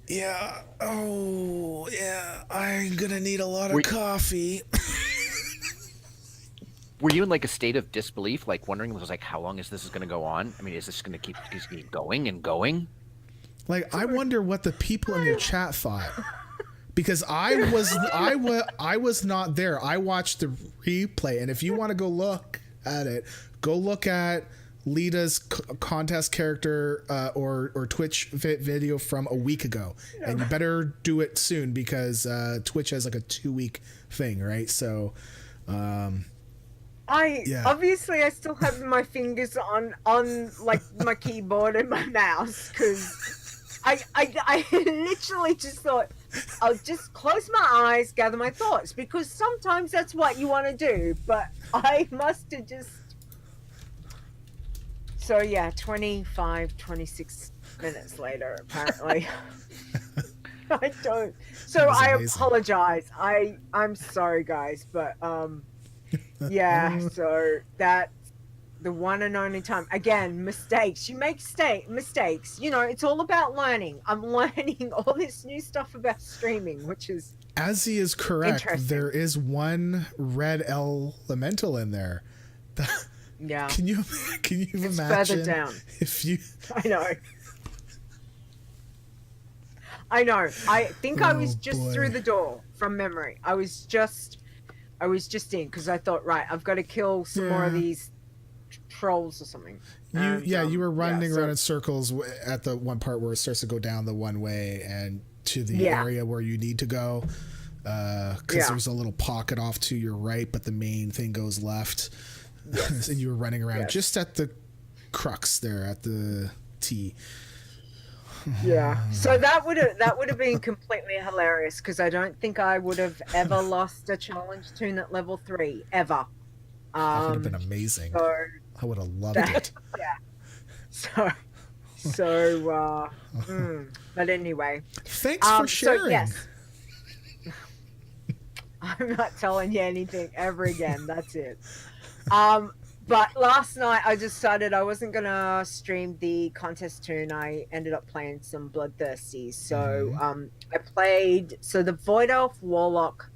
Yeah. Oh, yeah. I'm going to need a lot of coffee. Were you in like a state of disbelief, like wondering, was like, how long is this going to go on? I mean, is this going to keep going and going? Like, I wonder what the people in your chat thought, because I was not there. I watched the replay, and if you want to go look at it, go look at Leeta's contest character or Twitch video from a week ago, and you better do it soon because Twitch has like a 2-week thing, right? So. Obviously I still have my fingers on like my keyboard and my mouse, because I literally just thought I'll just close my eyes, gather my thoughts, because sometimes that's what you want to do, but I must have just. So yeah, 26 minutes later apparently. I don't. So I apologize. I'm sorry guys, but yeah, so that's the one and only time. Again, mistakes. You make mistakes. You know, it's all about learning. I'm learning all this new stuff about streaming, which is Azzy is correct. There is one red elemental in there. Yeah. Can you it's imagine? Further down. If you. I know. I think I was just through the door from memory. I was just in, because I thought, right, I've got to kill some more of these trolls or something. You were running around in circles at the one part where it starts to go down the one way and to the area where you need to go, because there's a little pocket off to your right, but the main thing goes left. Yes. And you were running around just at the crux there at the T. Yeah, so that would have been completely hilarious, because I don't think I would have ever lost a challenge tune at level 3 ever. That would have been amazing. So I would have loved it. Yeah. So but anyway. Thanks for sharing. So, yes. I'm not telling you anything ever again. That's it. But last night I decided I wasn't going to stream the contest tune. I ended up playing some Bloodthirsties. So I played the Void Elf Warlock.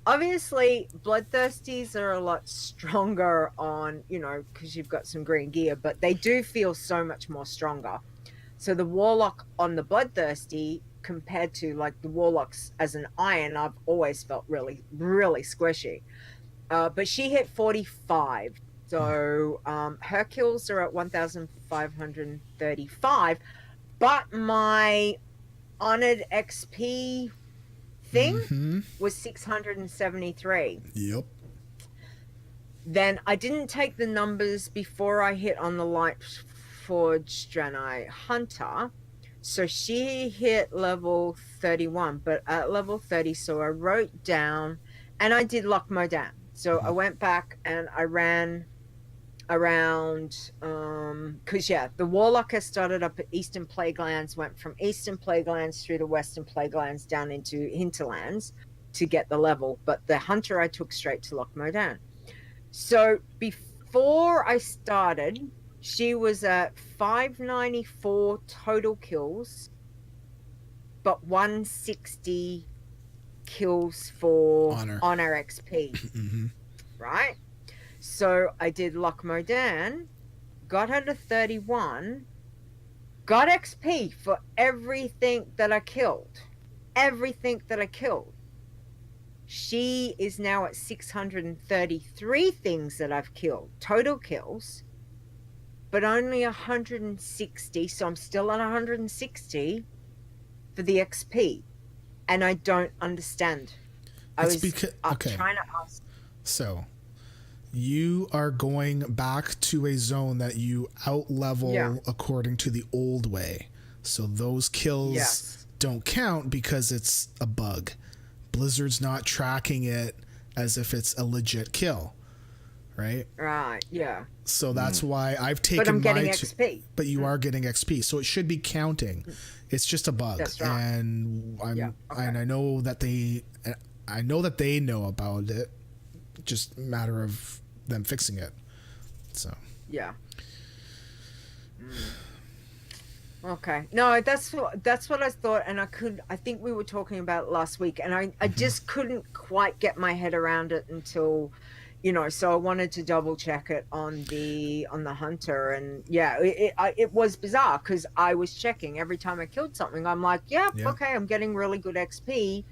Obviously, Bloodthirsties are a lot stronger on, because you've got some green gear, but they do feel so much more stronger. So the Warlock on the Bloodthirsty, compared to like the Warlocks as an Iron, I've always felt really, really squishy. But she hit 45. So her kills are at 1,535, but my honored XP thing was 673. Yep. Then I didn't take the numbers before I hit on the Light Forged Draenei Hunter. So she hit level 31, but at level 30, so I wrote down, and I did lock Modan. So I went back and I ran around, because the Warlock has started up at Eastern Plaguelands, went from Eastern Plaguelands through the Western Plaguelands down into Hinterlands to get the level, but the Hunter I took straight to Loch Modan. So before I started, she was at 594 total kills, but 160 kills for honor XP. Right? So I did Loch Modan, got her to 31, got XP for everything that I killed. Everything that I killed. She is now at 633 things that I've killed, total kills, but only 160. So I'm still at 160 for the XP, and I don't understand. I'm trying to ask. So you are going back to a zone that you out-level according to the old way. So those kills don't count because it's a bug. Blizzard's not tracking it as if it's a legit kill, right? Right, yeah. So that's why I've taken But I'm getting XP. But you are getting XP, so it should be counting. It's just a bug. That's right. And and I know that they know about it. Just a matter of them fixing it. So yeah. Okay. No, that's what I thought, and I think we were talking about it last week, and I just couldn't quite get my head around it until, so I wanted to double check it on the hunter, and it was bizarre because I was checking every time I killed something. I'm like, okay, I'm getting really good XP,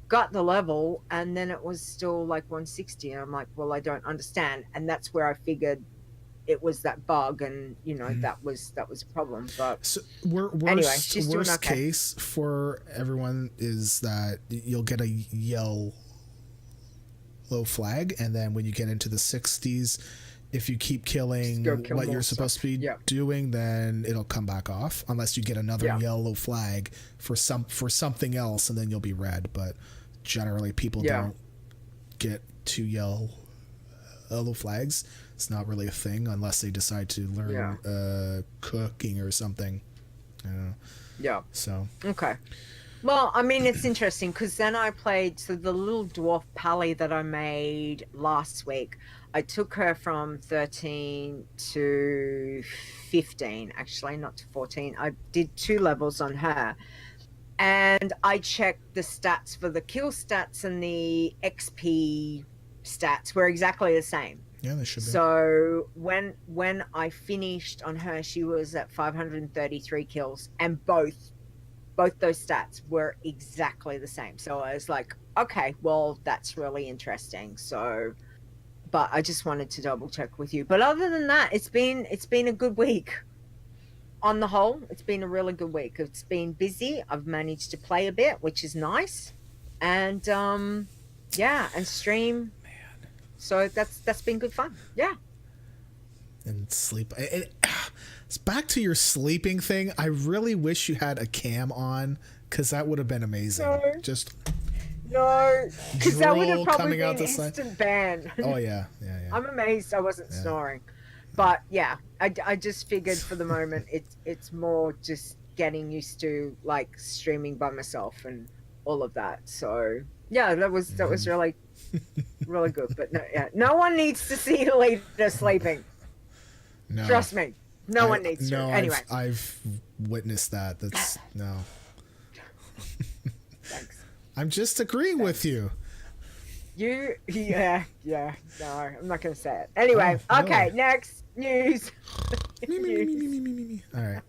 got the level, and then it was still like 160, and I'm like, well, I don't understand, and that's where I figured it was that bug, and that was a problem. But so worst case for everyone is that you'll get a yellow flag, and then when you get into the 60s, if you keep killing what you're supposed to be doing, then it'll come back off unless you get another yellow flag for something else, and then you'll be red. But generally people don't get 2 yellow flags. It's not really a thing unless they decide to learn cooking or something. So okay. Well, I mean, it's interesting because then I played the little dwarf pally that I made last week. I took her from 13 to 15, actually, not to 14. I did 2 levels on her. And I checked the stats for the kill stats, and the XP stats were exactly the same. Yeah, they should be. So when I finished on her, she was at 533 kills, and both those stats were exactly the same. So I was like, okay, well, that's really interesting. So, but I just wanted to double check with you. But other than that, it's been a good week. On the whole, it's been a really good week. It's been busy. I've managed to play a bit, which is nice, and and stream. So that's been good fun. Yeah. And sleep. It's back to your sleeping thing. I really wish you had a cam on, because that would have been amazing. No, because that would have probably been out the instant ban. Oh yeah. I'm amazed I wasn't snoring, but I just figured for the moment it's more just getting used to like streaming by myself and all of that. So that was really really good. But no one needs to see Leeta sleeping. No. Trust me, no one needs to. Anyway, I've witnessed that. That's no. Thanks. I'm just agreeing with you. No, I'm not going to say it. Anyway, okay, next news. Me. All right.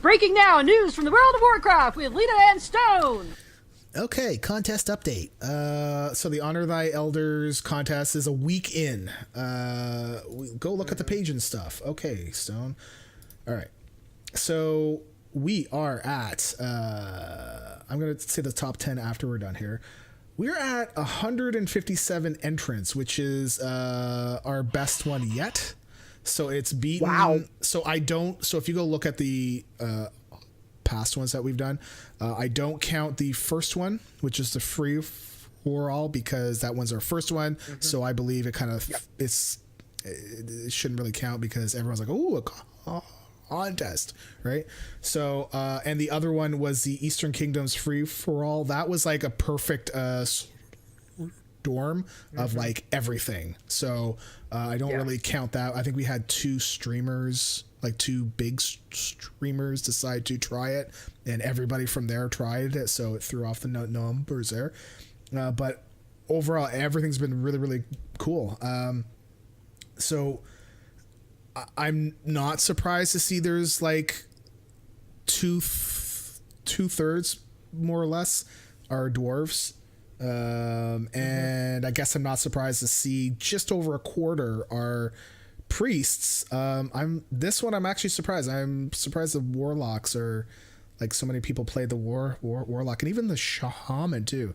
Breaking now, news from the world of Warcraft with Leeta and Stone. Okay, contest update. So the Honor Thy Elders contest is a week in. Go look at the page and stuff. Okay, Stone. All right. So we are at, I'm going to say the top 10 after we're done here. We're at 157 entrants, which is our best one yet. So it's beaten. Wow. So if you go look at the past ones that we've done, I don't count the first one, which is the free for all, because that one's our first one. So I believe it kind of it shouldn't really count because everyone's like, oh, a contest, right? So and the other one was the Eastern Kingdoms free for all. That was like a perfect storm of like everything. So I don't really count that. I think we had 2 streamers, like 2 big streamers, decide to try it, and everybody from there tried it, so it threw off the numbers there. But overall, everything's been really, really cool. So I'm not surprised to see there's like two-thirds more or less are dwarves. And I guess I'm not surprised to see just over a quarter are priests, I'm actually surprised. I'm surprised the warlocks are like so many people played the warlock and even the shaman too.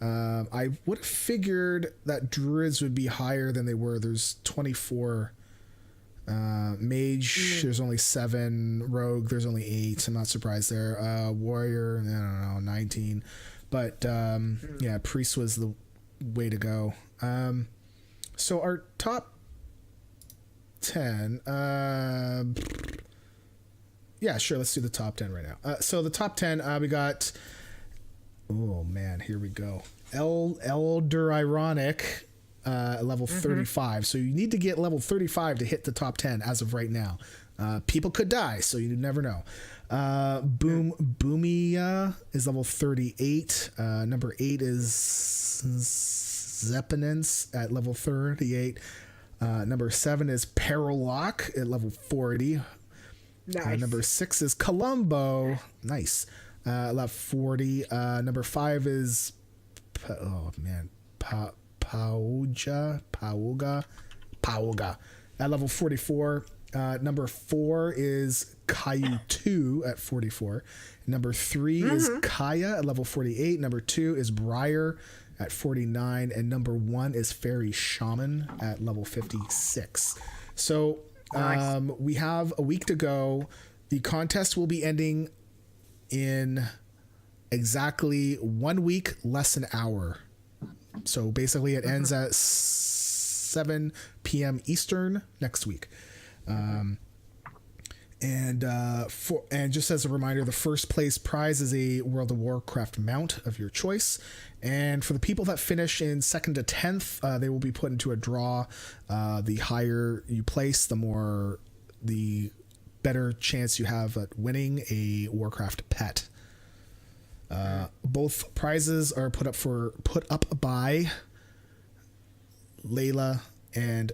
I would have figured that druids would be higher than they were. There's 24 mage, there's only 7, rogue there's only 8. I'm not surprised there. Warrior, I don't know, 19. But yeah, priest was the way to go. So our top 10, yeah, sure, let's do the top 10 right now. So the top 10, we got, oh man, here we go. Elder Ironic, level 35. So you need to get level 35 to hit the top 10 as of right now. People could die, so you never know. Boomia is level 38. Number 8 is Zeppinance at level 38. Number 7 is Paralock at level 40. Nice. Number 6 is Columbo. Nice. Level 40. Number 5 is Pauga at level 44. Number 4 is Caillou 2 at 44. Number 3 is Kaya at level 48. Number 2 is Briar at 49. And number 1 is Fairy Shaman at level 56. So nice. We have a week to go. The contest will be ending in exactly 1 week, less an hour. So basically it ends at 7 p.m. Eastern next week. And just as a reminder, the first place prize is a World of Warcraft mount of your choice. And for the people that finish in 2nd to 10th, they will be put into a draw. The higher you place, the better chance you have at winning a Warcraft pet. Both prizes are put up by Layla and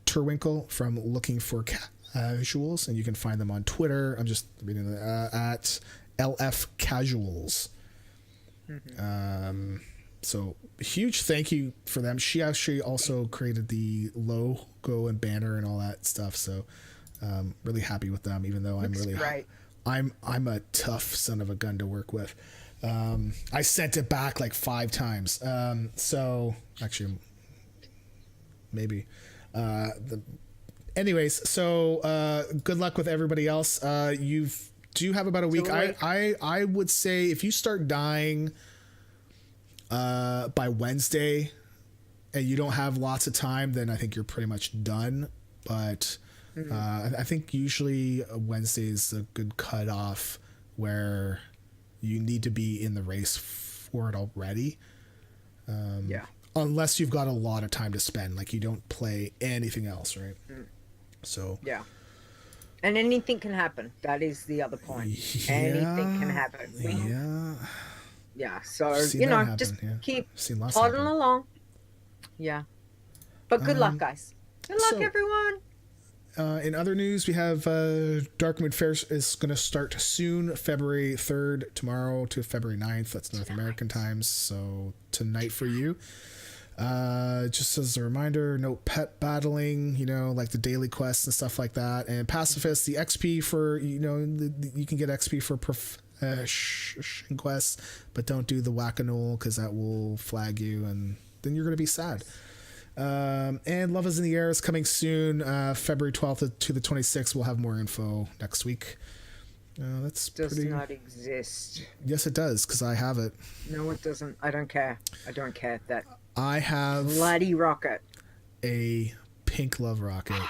Terwinkle from Looking for Casuals, and you can find them on Twitter. I'm just reading at LF Casuals. So huge thank you for them. She actually also created the logo and banner and all that stuff. So really happy with them, even though I'm a tough son of a gun to work with. I sent it back like 5 times. So actually maybe, anyways, so good luck with everybody else. You do have about a week. I would say if you start dying by Wednesday and you don't have lots of time, then I think you're pretty much done. But I think usually Wednesday is a good cutoff where you need to be in the race for it already. Yeah. Unless you've got a lot of time to spend, like you don't play anything else, right? So yeah. And anything can happen. That is the other point. Yeah, anything can happen. Yeah. So, just keep plodding along. Yeah. But good luck, guys. Good luck, everyone. In other news, we have Darkmoon Faire is going to start soon, February 3rd, tomorrow to February 9th. That's North American time, so tonight for you. Just as a reminder, no pet battling, like the daily quests and stuff like that. And Pacifist, the XP for, you can get XP for quests, but don't do the whack-a-mole because that will flag you and then you're going to be sad. And Love is in the Air is coming soon, February 12th to the 26th. We'll have more info next week. Does not exist. Yes, it does, because I have it. No, it doesn't. I don't care. That I have bloody rocket. A pink love rocket.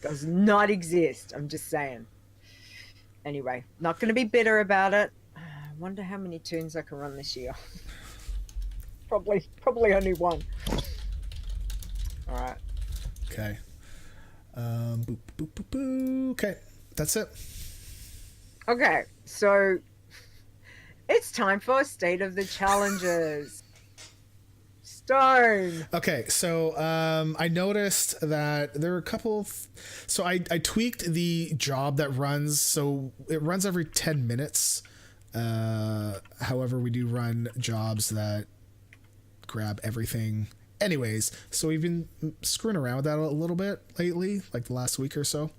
Does not exist. I'm just saying. Anyway, not going to be bitter about it. I wonder how many tunes I can run this year. Probably only one. All right. Okay. Okay, that's it. Okay, so it's time for State of the Challenges. Stone. Okay, so I noticed that there were a couple. So I tweaked the job that runs. So it runs every 10 minutes. However, we do run jobs that grab everything anyways, so we've been screwing around with that a little bit lately, like the last week or so.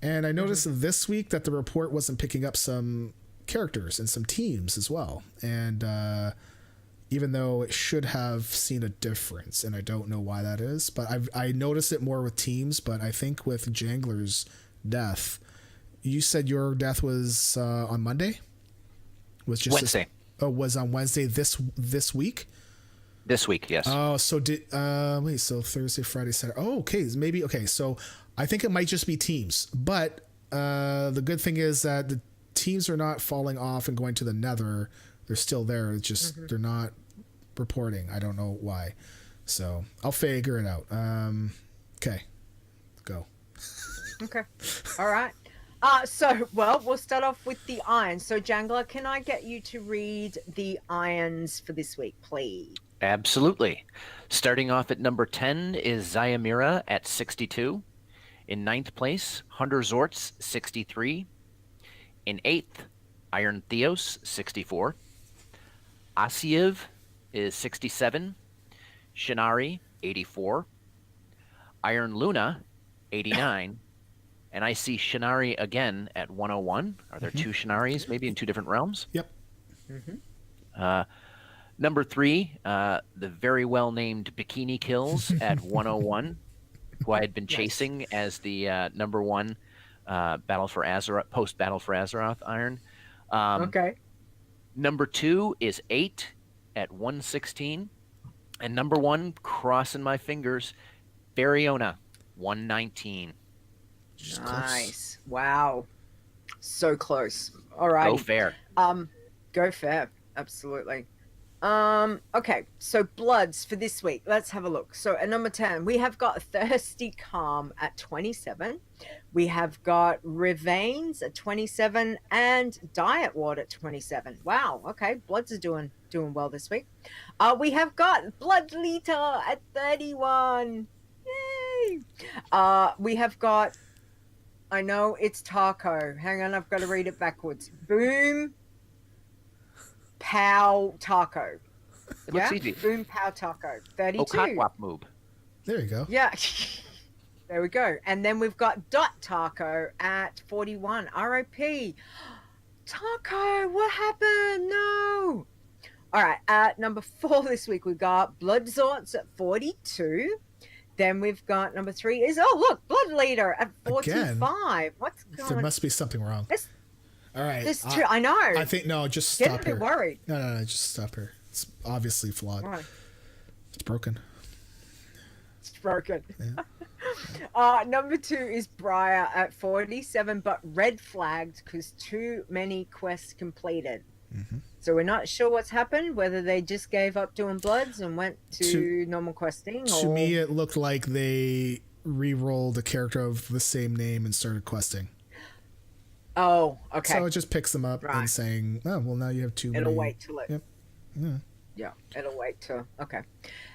And I noticed this week that the report wasn't picking up some characters and some teams as well. And even though it should have seen a difference, and I don't know why that is, but I noticed it more with teams. But I think with Janglur's death, you said your death was on Monday? Was just Wednesday. Was on Wednesday this week? This week, yes. Oh, so so Thursday, Friday, Saturday. Oh, okay, maybe okay. So I think it might just be teams, but the good thing is that the teams are not falling off and going to the Nether. They're still there. It's just they're not reporting. I don't know why. So I'll figure it out. Okay, go. Okay, all right. We'll start off with the irons. So Janglur, can I get you to read the irons for this week, please? Absolutely. Starting off at number 10 is Zyamira at 62. In 9th place, Hunter Zortz, 63. In 8th, Iron Theos, 64. Asiev is 67. Shinari, 84. Iron Luna, 89. And I see Shinari again at 101. Are there two Shinaris, maybe in two different realms? Yep. Number 3, the very well-named Bikini Kills at 101, who I had been chasing as the number 1 Battle for Azeroth, post-Battle for Azeroth Iron. Okay. Number 2 is 8 at 116. And number 1, crossing my fingers, Bariona, 119. Just Nice. Wow. So close. All right. Go Fair. Go Fair. Absolutely. Okay, so Bloods for this week. Let's have a look. So at number 10, we have got Thirsty Calm at 27. We have got Rivanes at 27 and Diet Ward at 27. Wow, okay. Bloods are doing well this week. We have got Blood Leeta at 31. Yay! We have got, I know it's Taco. Hang on, I've got to read it backwards. Boom Pow Taco. It looks easy. Boom Pow Taco. 32. Oh, Cotwap Moob. There you go. Yeah. There we go. And then we've got Dot Taco at 41. RIP. Taco, what happened? No. All right. At number 4 this week, we've got Blood Zorts at 42. Then we've got number 3 is, oh, look, Blood Leader at 45. Again? What's going on? There must be something wrong. All right. There's two. I know. I think, no, just stop Getting a here. bit worried. No, just stop here. It's obviously flawed. Why? It's broken. It's broken. Yeah. Number 2 is Briar at 47, but red flagged because too many quests completed. So we're not sure what's happened, whether they just gave up doing Bloods and went to normal questing. To me, it looked like they re-rolled a character of the same name and started questing. Oh, okay. So it just picks them up Right. and saying, oh, well, now you have too many. It'll wait till it. Yep. Yeah. Yeah, it'll wait till. Okay.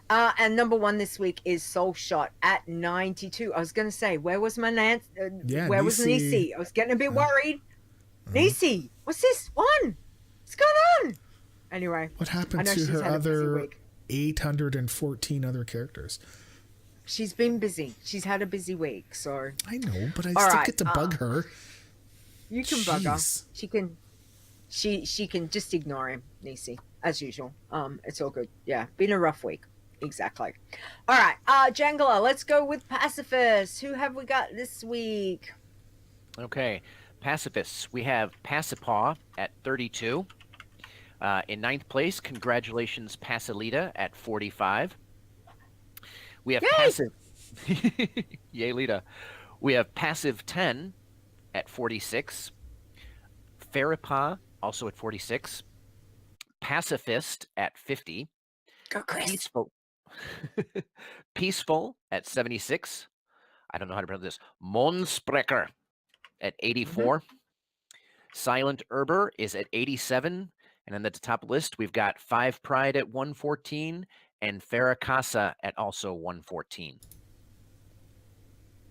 And number 1 this week is Soul Shot at 92. I was going to say, where was my Nance? Where was Nisi. Nisi? I was getting a bit worried. Nisi, what's this one? What's going on? Anyway. What I happened know to she's her had a busy other week. 814 other characters? She's been busy. She's had a busy week, so I know, but I All still right, get to bug her. you can bug her. Jeez. She can just ignore him, Nisi, as usual. It's all good. Yeah, been a rough week. Exactly. All right, Janglur, let's go with Pacifist. Who have we got this week? Okay. Pacifists. We have Pacipaw at 32. In 9th place, congratulations, Pasilita at 45. We have Yay! Passive. Yay, Lita. We have Passive 10 at 46. Faripa, also at 46. Pacifist at 50. Go, Chris. Peaceful at 76. I don't know how to pronounce this. Monsprecher at 84. Silent Herber is at 87. And then at the top list, we've got 5 Pride at 114 and Farrakasa at also 114.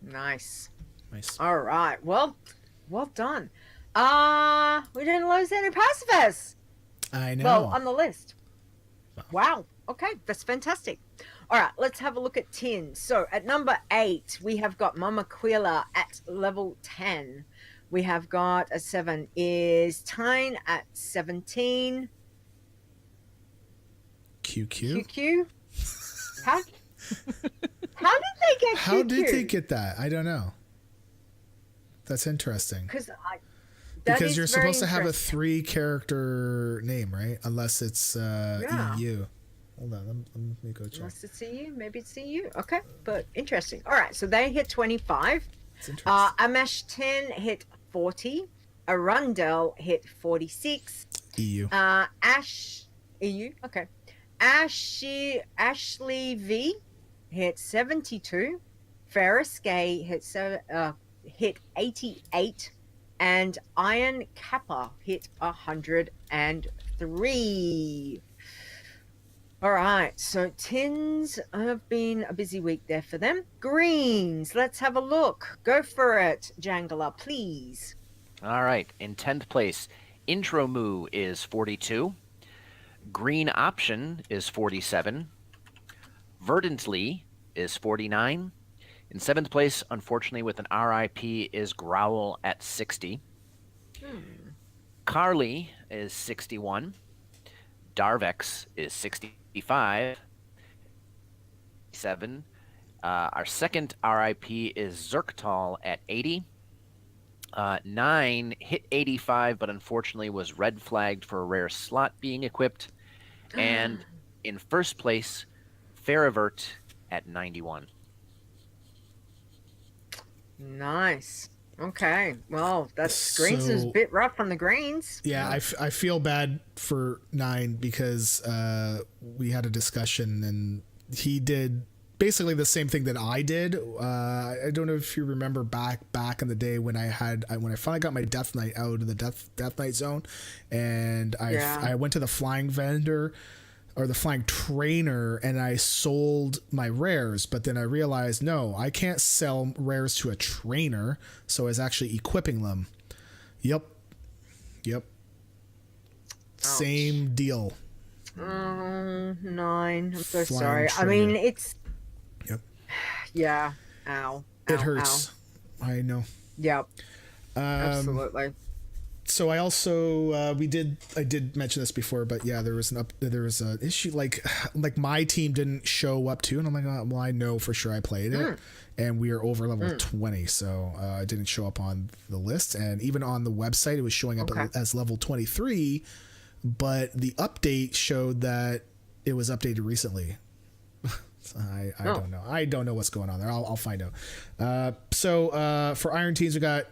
Nice. Nice. All right. Well done. We didn't lose any pacifists. I know. Well, on the list. Wow. Okay, that's fantastic. All right, let's have a look at tins. So at number 8, we have got Mama Quilla at level 10. We have got a 7 is Tyne at 17. QQ. QQ? How did they get QQ? How did they get that? I don't know. That's interesting. Because you're supposed to have a 3-character name, right? Unless it's EU. Hold on, let me go check. Unless it's EU, maybe it's EU. Okay, but interesting. All right, so they hit 25. It's interesting. Amash 10 hit 40. Arundel hit 46. EU. Ash EU. Okay. Ashley V hit 72. Ferris Gay hit 88. And Iron Kappa hit 103. All right, so tins have been a busy week there for them. Greens, let's have a look. Go for it, Janglur, please. All right. In 10th place, Intro Moo is 42. Green Option is 47. Verdantly is 49. In 7th place, unfortunately, with an RIP, is Growl at 60. Carly is 61. Darvex is 65. 7. Our second RIP is Zerktal at 80. 9 hit 85, but unfortunately was red flagged for a rare slot being equipped. And in first place, Faravert at 91. Nice. Okay. Well, that's greens is a bit rough on the greens. Yeah, I feel bad for 9 because we had a discussion and he did basically the same thing that I did. I don't know if you remember back in the day when I finally got my Death Knight out of the Death Knight zone, and I went to the flying vendor or the flying trainer and I sold my rares, but then I realized no, I can't sell rares to a trainer, so I was actually equipping them. Yep. Ouch. Same deal. 9. I'm so Flying sorry. trainer. I mean, it's Yep. yeah. Ow. It Ow, hurts. ow. I know. Yep. Absolutely. So I also I did mention this before, but yeah, there was an issue like my team didn't show up too, and I'm like, oh, well, I know for sure I played it, and we are over level 20, so I didn't show up on the list, and even on the website it was showing up as level 23, but the update showed that it was updated recently. So I don't know. I don't know what's going on there. I'll find out. So for Iron Teams, we got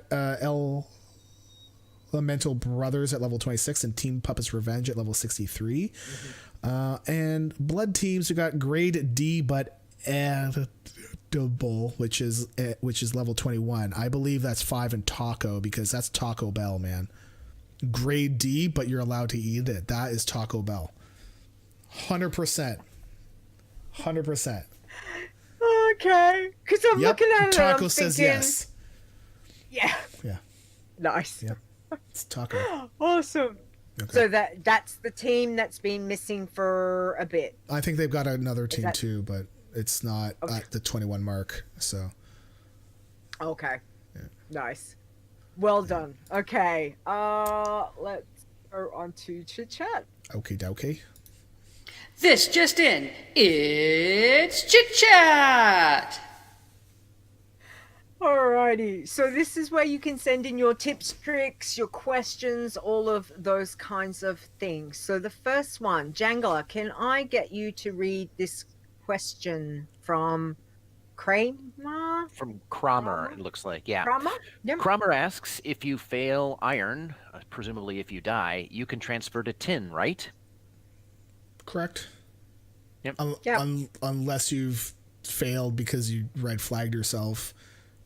Elemental Brothers at level 26 and Team Puppets Revenge at level 63. And Blood Teams, we got Grade D but edible, which is level 21. I believe that's 5 in Taco because that's Taco Bell, man. Grade D, but you're allowed to eat it. That is Taco Bell. 100%. 100%. Okay. Because I'm looking at it. Taco I'm says thinking, yes. Yeah. Yeah. Nice. Yep. It's Taco. Awesome. Okay. So that's the team that's been missing for a bit. I think they've got another team too, but it's not Okay. at the 21 mark. So. Okay. Yeah. Nice. Well done. Okay. Let's go on to chit chat. Okay, dokie. This just in. It's Chit Chat! Alrighty, so this is where you can send in your tips, tricks, your questions, all of those kinds of things. So the first one, Janglur, can I get you to read this question from Kramer? From Kramer, it looks like. Yeah. Kramer? Yep. Kramer asks, if you fail iron, presumably if you die, you can transfer to tin, right? Correct. Yep. Unless you've failed because you red flagged yourself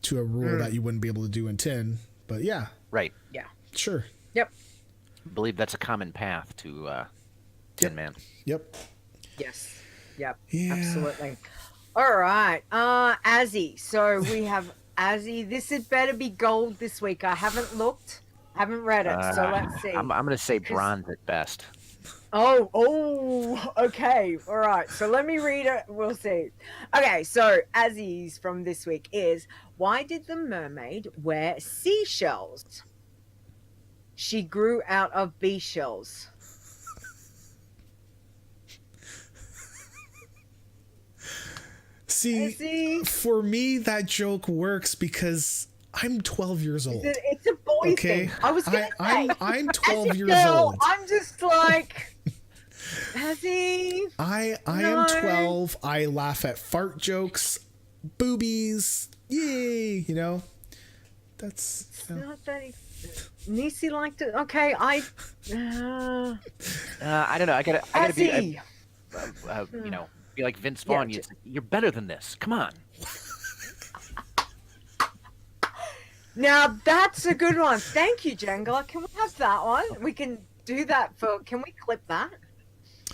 to a rule that you wouldn't be able to do in tin. But yeah. Right. Yeah. Sure. Yep. I believe that's a common path to Tin Man. Yep. Yes. Yep. Yeah. Absolutely. All right. Azzy. So we have Azzy. This had better be gold this week. I haven't looked. Haven't read it. So let's see. I'm going to say bronze at best. Oh, okay. All right. So let me read it. We'll see. Okay. So Aziz from this week is, why did the mermaid wear seashells? She grew out of bee shells. See, for me, that joke works because I'm 12 years old. It's a boy thing. I was going to say. I'm 12 as a years girl, old. I'm just like, Azzy. I am 12. I laugh at fart jokes, boobies. Yay, you know. That's It's not that Nisi liked it. Okay, I don't know. I gotta be, you know, be like Vince Vaughn. Yeah, You're better than this. Come on. Now that's a good one. Thank you, Janglur. Can we have that one? We can do that for. Can we clip that?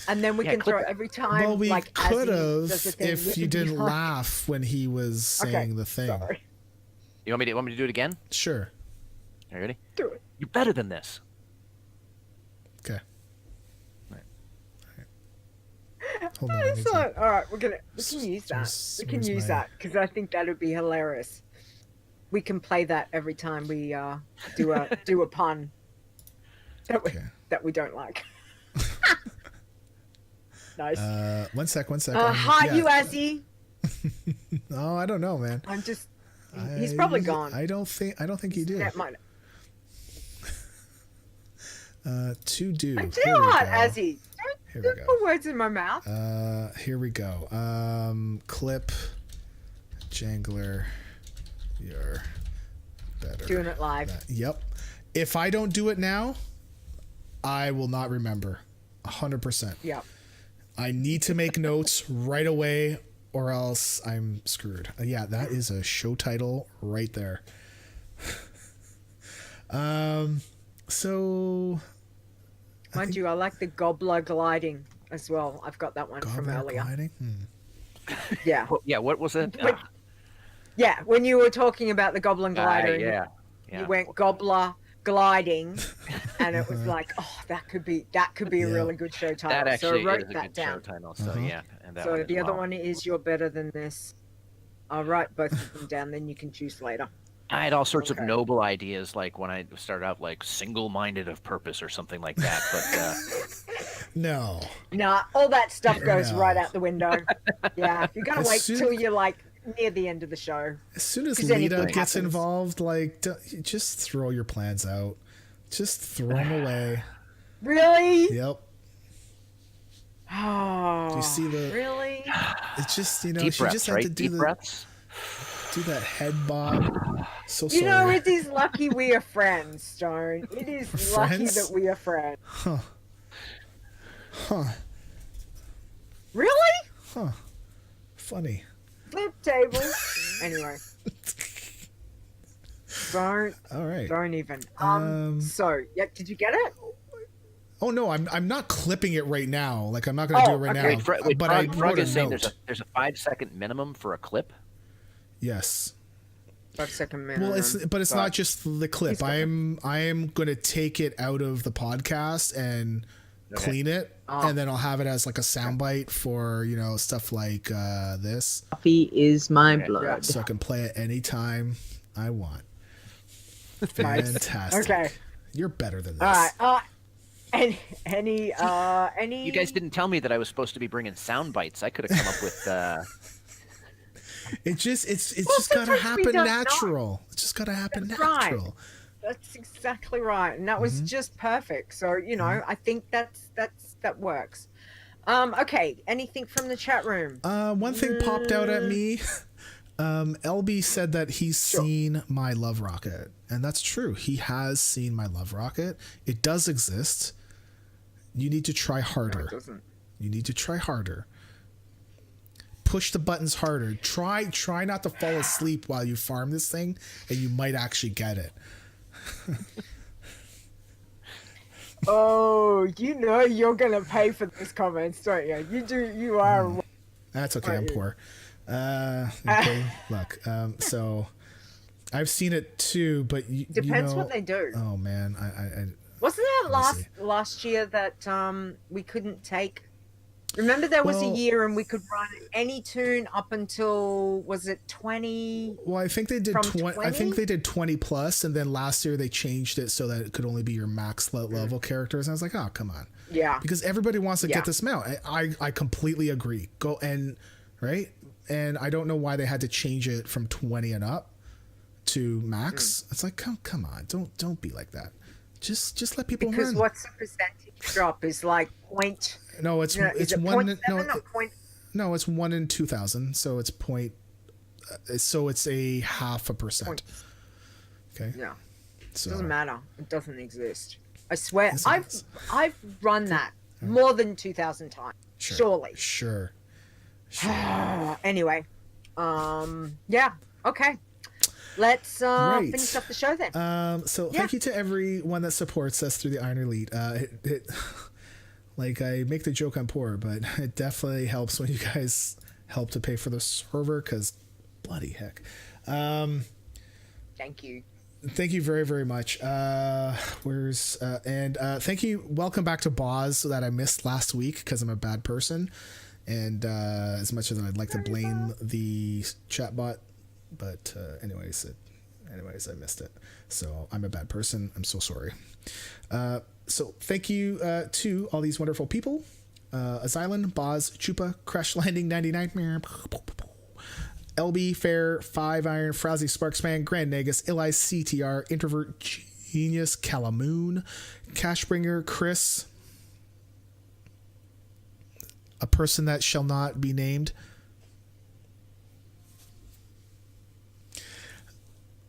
And then we can throw it every time. Well, we like, could have if if you didn't laugh when he was saying the thing. Sorry. You want me to do it again? Sure. Are you ready? Do it. You're better than this. Okay. All right. Hold on. All right, we can use that. We can use that because I think that would be hilarious. We can play that every time we do a pun that we don't like. Nice. One sec. Hi, you Azzy. Oh, I don't know, man. I'm just. He's probably gone. I don't think he did. That might. To do. I do not, Azzy. Don't put words in my mouth. Here we go. Clip. Janglur. You're better. Doing it live. Yep. If I don't do it now, I will not remember. 100%. Yep. I need to make notes right away or else I'm screwed. Yeah, that is a show title right there. So mind you, I like the Gobbler gliding as well. I've got that one from earlier. Gliding? Yeah. Yeah, what was it? Yeah, when you were talking about the Goblin glider, yeah. You went Gobbler gliding, and it was like, oh, that could be a really good show title. That actually so I wrote is a that good down. show title. So yeah, and that So one as the other well. one is You're Better Than This. I'll write both of them down, then you can choose later. I had all sorts of noble ideas, like when I started out, like single-minded of purpose or something like that. But No. Nah, all that stuff goes right out the window. Yeah, you're gonna wait till you're like near the end of the show. As soon as 'Cause anything Leeta gets happens. involved, like, just throw your plans out. Just throw them away. Really? Yep. Oh, Do you see the? really? It's just, you know, deep she breaths, just had right? to do Deep breaths. do that head bob. So You sorry. know, it is lucky we are friends, Stone. It is lucky Friends? that we are friends. Huh. Really? Huh. Funny. Flip tables. Anyway. Don't All right. even. So, yeah, did you get it? Oh no, I'm not clipping it right now. Like I'm not gonna do it right okay. now. Wait, but Frog, I Frog wrote a is saying note. there's a 5-second minimum for a clip. Yes. 5 second minute. Well, it's not just the clip. I am gonna take it out of the podcast and clean it, and then I'll have it as like a soundbite for, you know, stuff like this, Coffee is my blood. so I can play it anytime I want. Nice. Fantastic. Okay. You're better than this. All right. Any You guys didn't tell me that I was supposed to be bringing sound bites. I could have come up with. It's just gotta sometimes we happen don't know. natural. It's just gotta happen That's right. natural. That's exactly right, and that was just perfect. So you know, I think that works. Okay. Anything from the chat room? One thing popped out at me. LB said that he's seen my Love Rocket, and that's true. He has seen my Love Rocket. It does exist. You need to try harder. No, it doesn't. You need to try harder. Push the buttons harder. Try not to fall asleep while you farm this thing, and you might actually get it. Oh, you know you're gonna pay for these comments, don't you? You do. You are. That's okay. I'm poor. Okay, look. So I've seen it too, but Depends you know, what they do. Oh man, Wasn't that last year that we couldn't take? Remember there was a year and we could run any tune up until, was it 20? Well, I think they did 20. I think they did 20 plus, and then last year they changed it so that it could only be your max level characters. And I was like, oh, come on. Yeah. Because everybody wants to get this mount. I completely agree. Go and right. And I don't know why they had to change it from 20 and up to max. It's like, come on, don't be like that. Just let people because run. What's the percentage drop is like point. No, it's it's one. 0.7 No, it's 1 in 2,000. So it's point. So it's a 0.5%. Okay. Yeah. So Doesn't matter. It doesn't exist. I swear. I've run that more than 2,000 times. Surely. Sure. Anyway. Yeah. Okay. Let's finish up the show then. Thank you to everyone that supports us through the Iron Elite. Like I make the joke I'm poor, but it definitely helps when you guys help to pay for the server, because bloody heck. Thank you. Thank you very, very much. Thank you. Welcome back to Boz that I missed last week because I'm a bad person. And as much as I'd like to blame the chatbot, but anyways, I missed it. So I'm a bad person. I'm so sorry. So thank you to all these wonderful people. Asylum, Boz, Chupa, Crash Landing 99, LB, Fair, 5 Iron, Frowsy, Sparksman, Grand Negus, Eli, CTR, Introvert, Genius, Calamoon, Cashbringer, Chris, a person that shall not be named,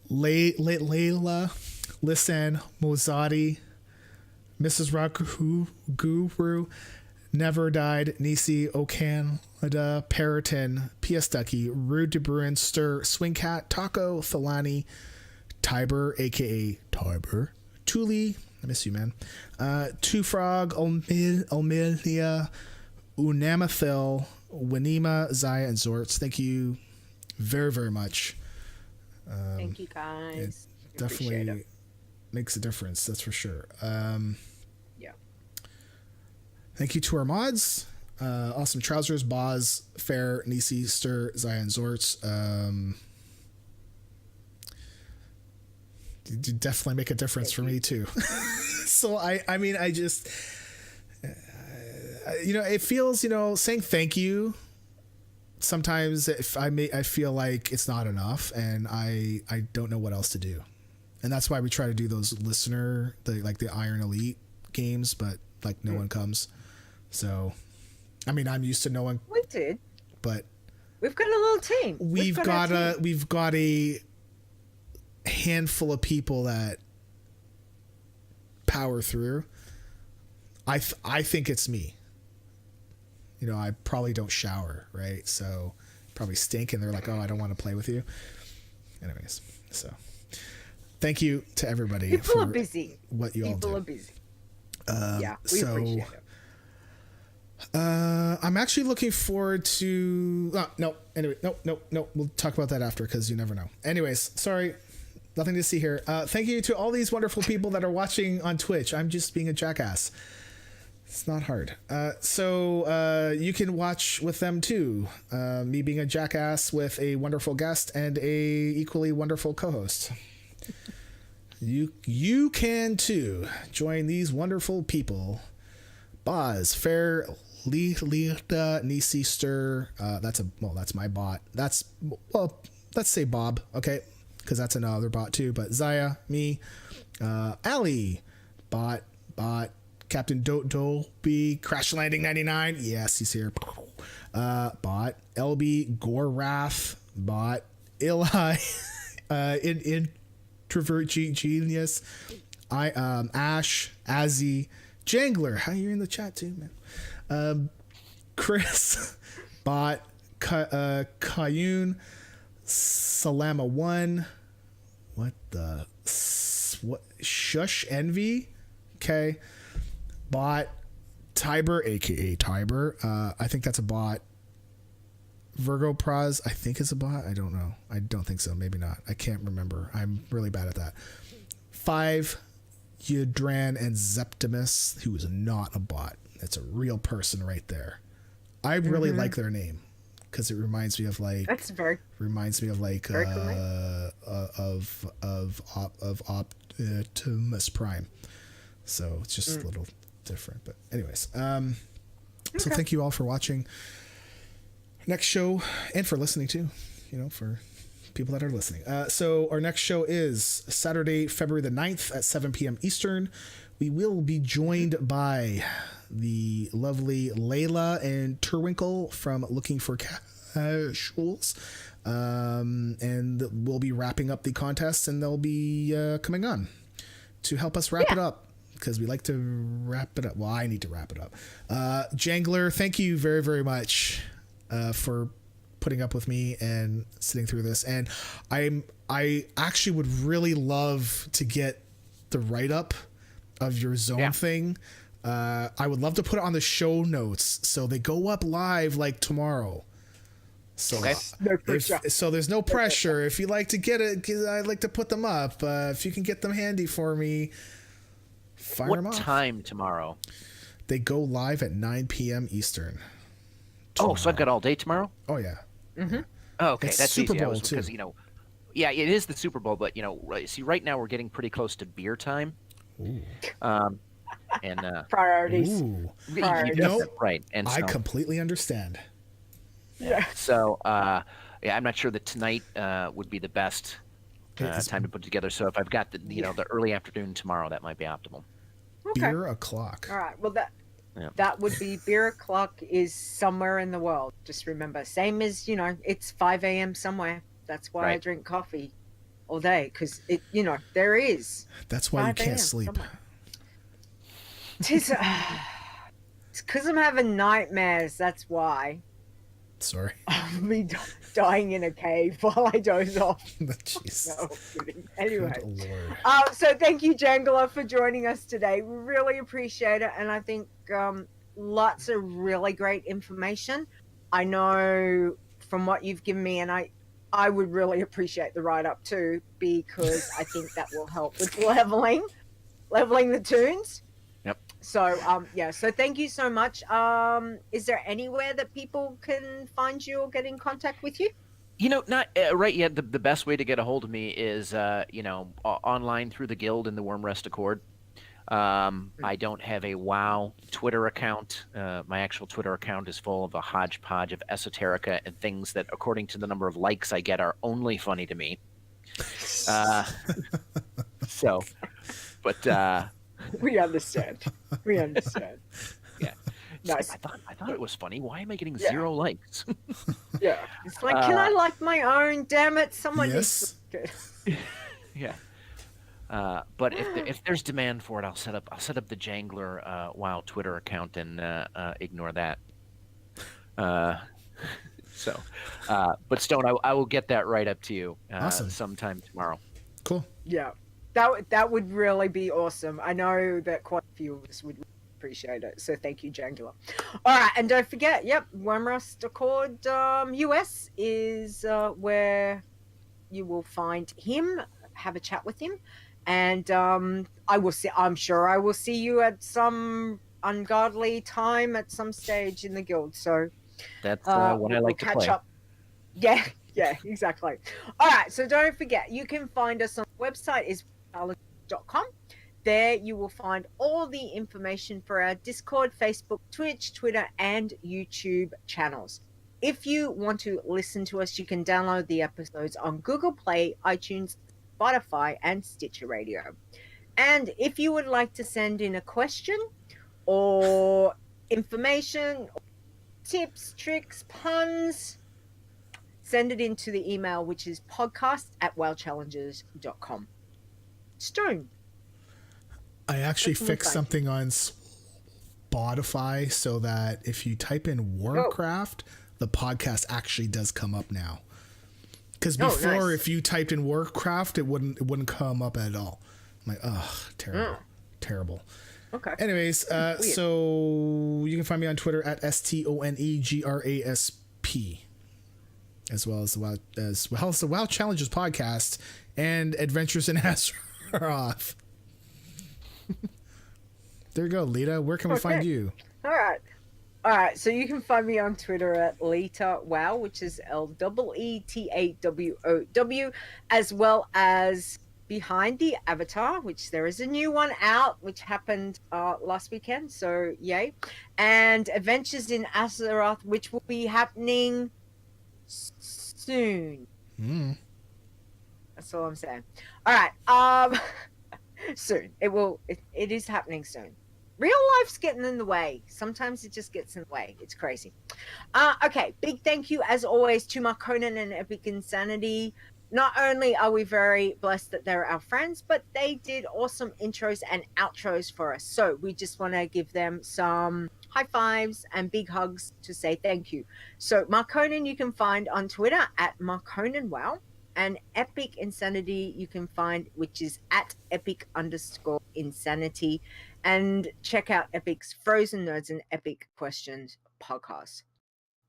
Layla, Lisan, Mozadi, Mrs. Raku, Guru, Never Died, Nisi, Okanada, Periton, P.S. Ducky, Rude de Bruin, Stir, Swingcat, Taco, Thalani, Tiber, aka Tiber, Tuli, I miss you, man, Two Frog, Olmilia, Unamathil, Winima, Zaya, and Zorts. Thank you very, very much. Thank you, guys. It definitely makes a difference, that's for sure. Yeah. Thank you to our mods. Awesome Trousers, Boz, Fair, Nisi, Stir, Zaya, and Zorts. You definitely make a difference for me too. So I mean, I just, it feels, saying thank you. Sometimes if I feel like it's not enough, and I don't know what else to do, and that's why we try to do those the Iron Elite games, but like no one comes. So, I mean, I'm used to no one. We did, but we've got a little team. We've got a handful of people that power through. I think it's me. I probably don't shower, right? So probably stink, and they're like, oh, I don't want to play with you. Anyways, so thank you to everybody. People are busy. What you all do. People are busy. Yeah, we appreciate it. I'm actually looking forward to... no. Anyway, no. We'll talk about that after, because you never know. Anyways, sorry. Nothing to see here. Thank you to all these wonderful people that are watching on Twitch. I'm just being a jackass. It's not hard. So you can watch with them too. Me being a jackass with a wonderful guest and a equally wonderful co-host. You can too. Join these wonderful people. Boz, Fair, Leeta, Nisi, Stir. That's my bot. Let's say Bob. Okay, because that's another bot too. But Zaya, me, Ali, bot. Captain Dolby, Crash Landing 99. Yes, he's here. Bot. LB, Gorwrath, bot. Eli, Introvert Genius. Ash, Azzy, Janglur. How you in the chat too, man? Chris, bot. Kayun, Salama 1. What? Shush Envy. Okay. Bot. Tiber, aka Tiber. I think that's a bot. Virgo Praz, I think it's a bot. I don't know. I don't think so. Maybe not. I can't remember. I'm really bad at that. 5 Yudran and Zeptimus, who is not a bot. That's a real person right there. I really like their name because it reminds me of like That's very Optimus Prime. So it's just a little different. But anyways, so thank you all for watching. Next show, and for listening too, for people that are listening. So our next show is Saturday, February the 9th at 7 p.m. Eastern. We will be joined by the lovely Layla and Turwinkle from Looking for Casuals. And we'll be wrapping up the contest, and they'll be coming on to help us wrap it up, because we like to wrap it up. Well, I need to wrap it up. Janglur, thank you very, very much for putting up with me and sitting through this. And I actually would really love to get the write-up of your zone thing. I would love to put it on the show notes so they go up live like tomorrow. So, no pressure. So there's no pressure. If you like to get it, because I'd like to put them up. If you can get them handy for me, fire them off. What time tomorrow? They go live at 9 p.m. Eastern. Oh, so I've got all day tomorrow? Oh, yeah. Oh, okay. It's That's Super easy. Bowl, too. Because, yeah, it is the Super Bowl, but, see, right now we're getting pretty close to beer time. Ooh. And priorities. Ooh. Priorities. Right. And so, I completely understand. Yeah. So, I'm not sure that tonight would be the best time to put together. So if I've got the early afternoon tomorrow, that might be optimal. Okay. Beer o'clock. All right. Well, that would be beer o'clock is somewhere in the world. Just remember, same as it's 5 a.m. somewhere. That's why I drink coffee all day, because there is. That's why you can't sleep. It's because I'm having nightmares. That's why. Sorry. Me dying in a cave while I doze off. Jeez. No, kidding. Anyway. Good Lord. So thank you, Janglur, for joining us today. We really appreciate it. And I think lots of really great information. I know from what you've given me, and I would really appreciate the write-up too, because I think that will help with leveling the tunes. Yep. So, so thank you so much. Is there anywhere that people can find you or get in contact with you? Not right yet. The best way to get a hold of me is, online through the guild in the Wyrmrest Accord. I don't have a WoW Twitter account. My actual Twitter account is full of a hodgepodge of esoterica and things that, according to the number of likes I get, are only funny to me. We understand. Yeah. Nice. I thought it was funny. Why am I getting 0 likes? Yeah. It's like, can I like my own? Damn it. Someone Yes. needs to... Yeah. But if there's demand for it, I'll set up the Janglur WoW Twitter account and ignore that. But Stone, I will get that right up to you Awesome. sometime tomorrow. Cool. Yeah. That would really be awesome. I know that quite a few of us would appreciate it. So thank you, Janglur. All right, and don't forget, Wyrmrest Accord-US is where you will find him. Have a chat with him, and I'm sure I will see you at some ungodly time at some stage in the guild. So that's what I like to play. Up. Yeah, exactly. All right, so don't forget, you can find us on the website is wowchallengers.com. There you will find all the information for our Discord, Facebook, Twitch, Twitter, and YouTube channels. If you want to listen to us, you can download the episodes on Google Play, iTunes, Spotify, and Stitcher Radio. And if you would like to send in a question or information, or tips, tricks, puns, send it into the email, which is podcast@wowchallengers.com. Stone. I actually fixed something on Spotify so that if you type in Warcraft, the podcast actually does come up now. Because before, nice. if you typed in Warcraft, it wouldn't come up at all. I'm like, terrible. Okay. Anyways, so you can find me on Twitter at STONEGRASP, as well as the WoW Challenges podcast and Adventures in Azeroth. There you go, Leeta. Where can we find you? All right. So you can find me on Twitter at Leeta Wow, which is LEETAWOW, as well as Behind the Avatar, which there is a new one out, which happened last weekend. So yay! And Adventures in Azeroth, which will be happening soon. That's all I'm saying. All right. Soon. It is happening soon. Real life's getting in the way. Sometimes it just gets in the way. It's crazy. Okay. Big thank you, as always, to Mark Conan and Epic Insanity. Not only are we very blessed that they're our friends, but they did awesome intros and outros for us. So we just want to give them some high fives and big hugs to say thank you. So Mark Conan you can find on Twitter at MarkConanWow, and Epic Insanity you can find, which is at Epic_Insanity. And check out Epic's Frozen Nerds and Epic Questions podcast.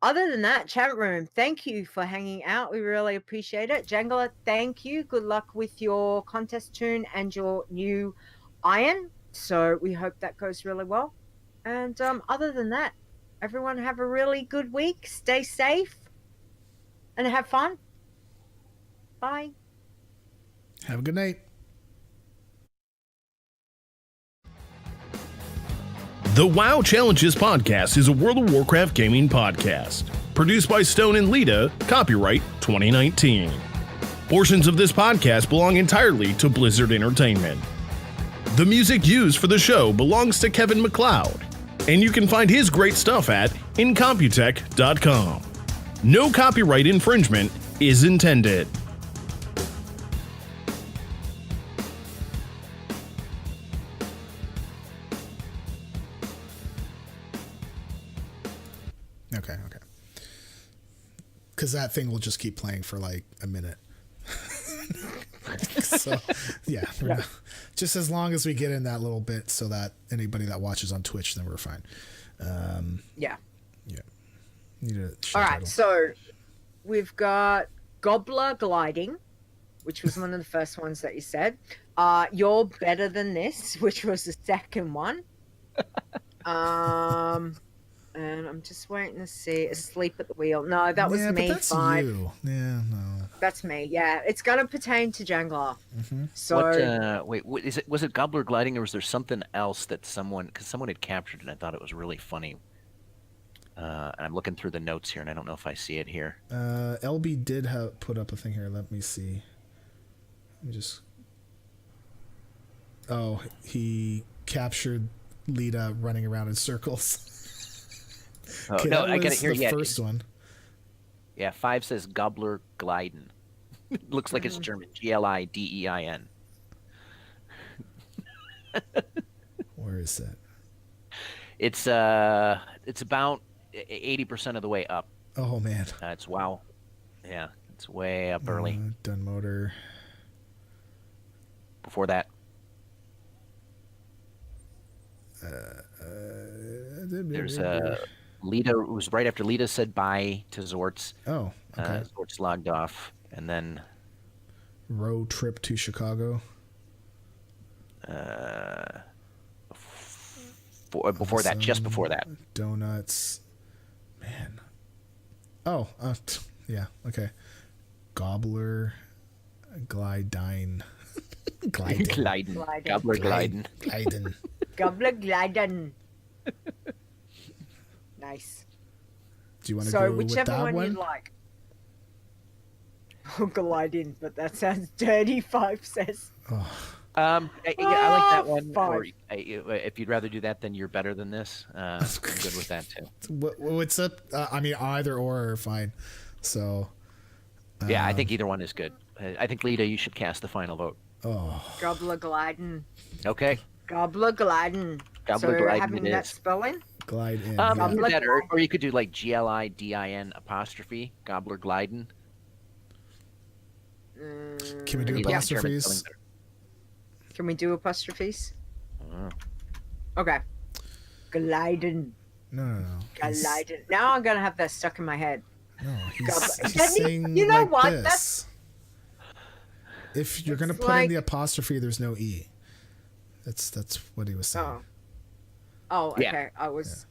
Other than that, chat room, thank you for hanging out. We really appreciate it. Janglur, thank you. Good luck with your contest tune and your new iron. So we hope that goes really well. And other than that, everyone have a really good week. Stay safe and have fun. Bye. Have a good night. The WoW Challenges podcast is a World of Warcraft gaming podcast. Produced by Stone and Leeta, copyright 2019. Portions of this podcast belong entirely to Blizzard Entertainment. The music used for the show belongs to Kevin MacLeod, and you can find his great stuff at incomputech.com. No copyright infringement is intended. Okay. Because that thing will just keep playing for like a minute. So, yeah. Just as long as we get in that little bit so that anybody that watches on Twitch, then we're fine. Yeah. Need a All right. title. So we've got Gobbler Gliding, which was one of the first ones that you said. You're Better Than This, which was the second one. And I'm just waiting to see Asleep at the Wheel. No, that was me. But that's 5. you. Yeah, no. That's me. Yeah, it's gonna pertain to Janglur. Mm-hmm. So What is it? Was it Gobbler Gliding, or was there something else that someone had captured, and I thought it was really funny. And I'm looking through the notes here, and I don't know if I see it here. LB did put up a thing here. Let me see. Let me just. Oh, he captured Leeta running around in circles. Oh, Okay, no, that I get was it here. the Yeah, first one. Yeah, 5 says Gobbler Glidin. Looks like it's German. Glidin. Where is that? It's about 80% of the way up. Oh man. It's WoW. Yeah, it's way up early. Done motor. Before that, there's Leeta. It was right after Leeta said bye to Zortz. Oh, okay. Zortz logged off, and then Road trip to Chicago. Before that, just before that. Donuts. Man. Oh, yeah. Okay. Gobbler. Glidin. Glidin. Gobbler Glidin. Glidin. Gobbler Glidin. Nice. Do you want to So go with whichever that one one? you'd like. Oh, Glidin, but that sounds dirty. 5 says. Oh, I like that one. 5. Or if you'd rather do that, then You're Better Than This. I'm good with that too. what's up? I mean, either or are fine. So. Yeah, I think either one is good. I think Leeta, you should cast the final vote. Oh. Gobbler Glidin. Okay. Gobbler Glidin. Gobbler So Glidin having it that is. spelling? Glide in. You yeah. could do that, or you could do like Glidin apostrophe Gobbler Glidin. Can we do Yeah. apostrophes? Can we do apostrophes? Oh. Okay. Glidin. No. Glidin. Now I'm going to have that stuck in my head. No, Gobbler. he's saying You know like what? this. If you're gonna It's put in like- the apostrophe, there's no e. That's what he was saying. Oh. Oh, Yeah. okay. I was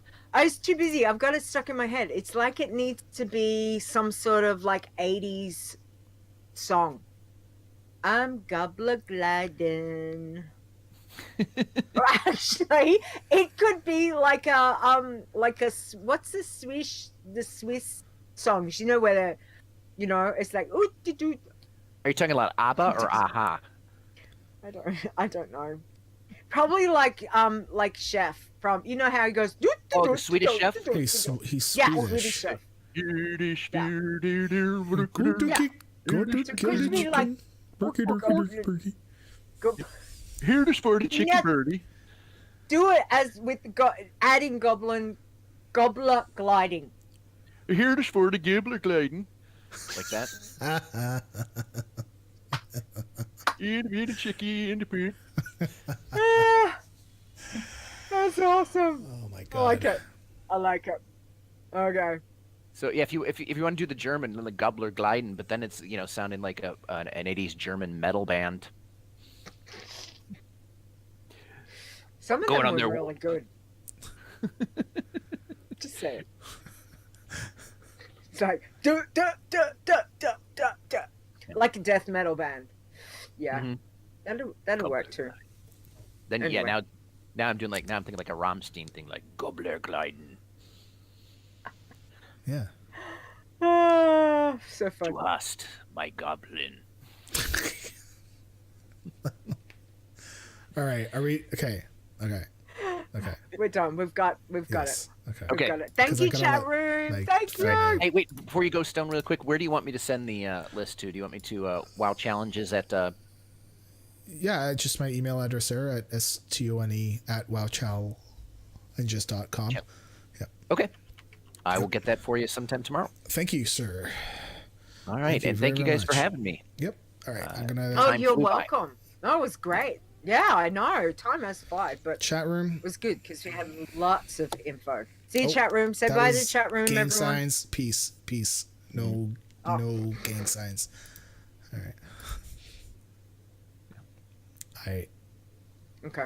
too busy. I've got it stuck in my head. It's like it needs to be some sort of like 80s song. I'm Gobbler gliding. Or actually, it could be like a what's the Swiss songs? You know where they're, it's like ooh, doo, doo. Are you talking about ABBA or AHA? I don't know. Probably like Chef from, you know how he goes. Oh, the Swedish Chef? He's Yeah, Swedish. Swedish Chef. Go could be like go, Here to sport a chicken Yeah. birdie. do it as with adding Gobbler gliding. Here to sport a gibbler gliding. Like that? In the chickie in the pig. That's awesome. Oh my I like god. it. I like it. Okay. So yeah, if you want to do the German, then the Gobbler Glidin, but then it's sounding like an 80s German metal band. Some of Going them on were their- really good. Just say it. It's like like a death metal band. Yeah, Mhm. that'll work too. Then Anyway. now I'm thinking like a Rammstein thing, like Gobbler Glidin. Yeah. Oh, so fun. Du hast my goblin. All right. Are we okay? Okay. Okay. We're done. We've got Yes. Okay. We've Okay. got it. Thank 'Cause I you, gotta, chat like- room. like, Thank you. Friday. Hey, wait! Before you go, Stone, real quick, where do you want me to send the list to? Do you want me to WoW challenges at? Yeah, just my email address there at stone@wowchallenges.com. Yep. Okay, I will get that for you sometime tomorrow. Thank you, sir. All right, you and thank you very guys for much. having me. Yep. All right. I'm gonna Oh, Time you're flew by. welcome. That was great. Yeah, I know. Time has flied, but chat room. it was good because we had lots of info. See you, Oh, chat room. Say That bye to the was chat room, gang everyone. signs. Peace. No, Oh. no gang signs. All right. All right. Okay.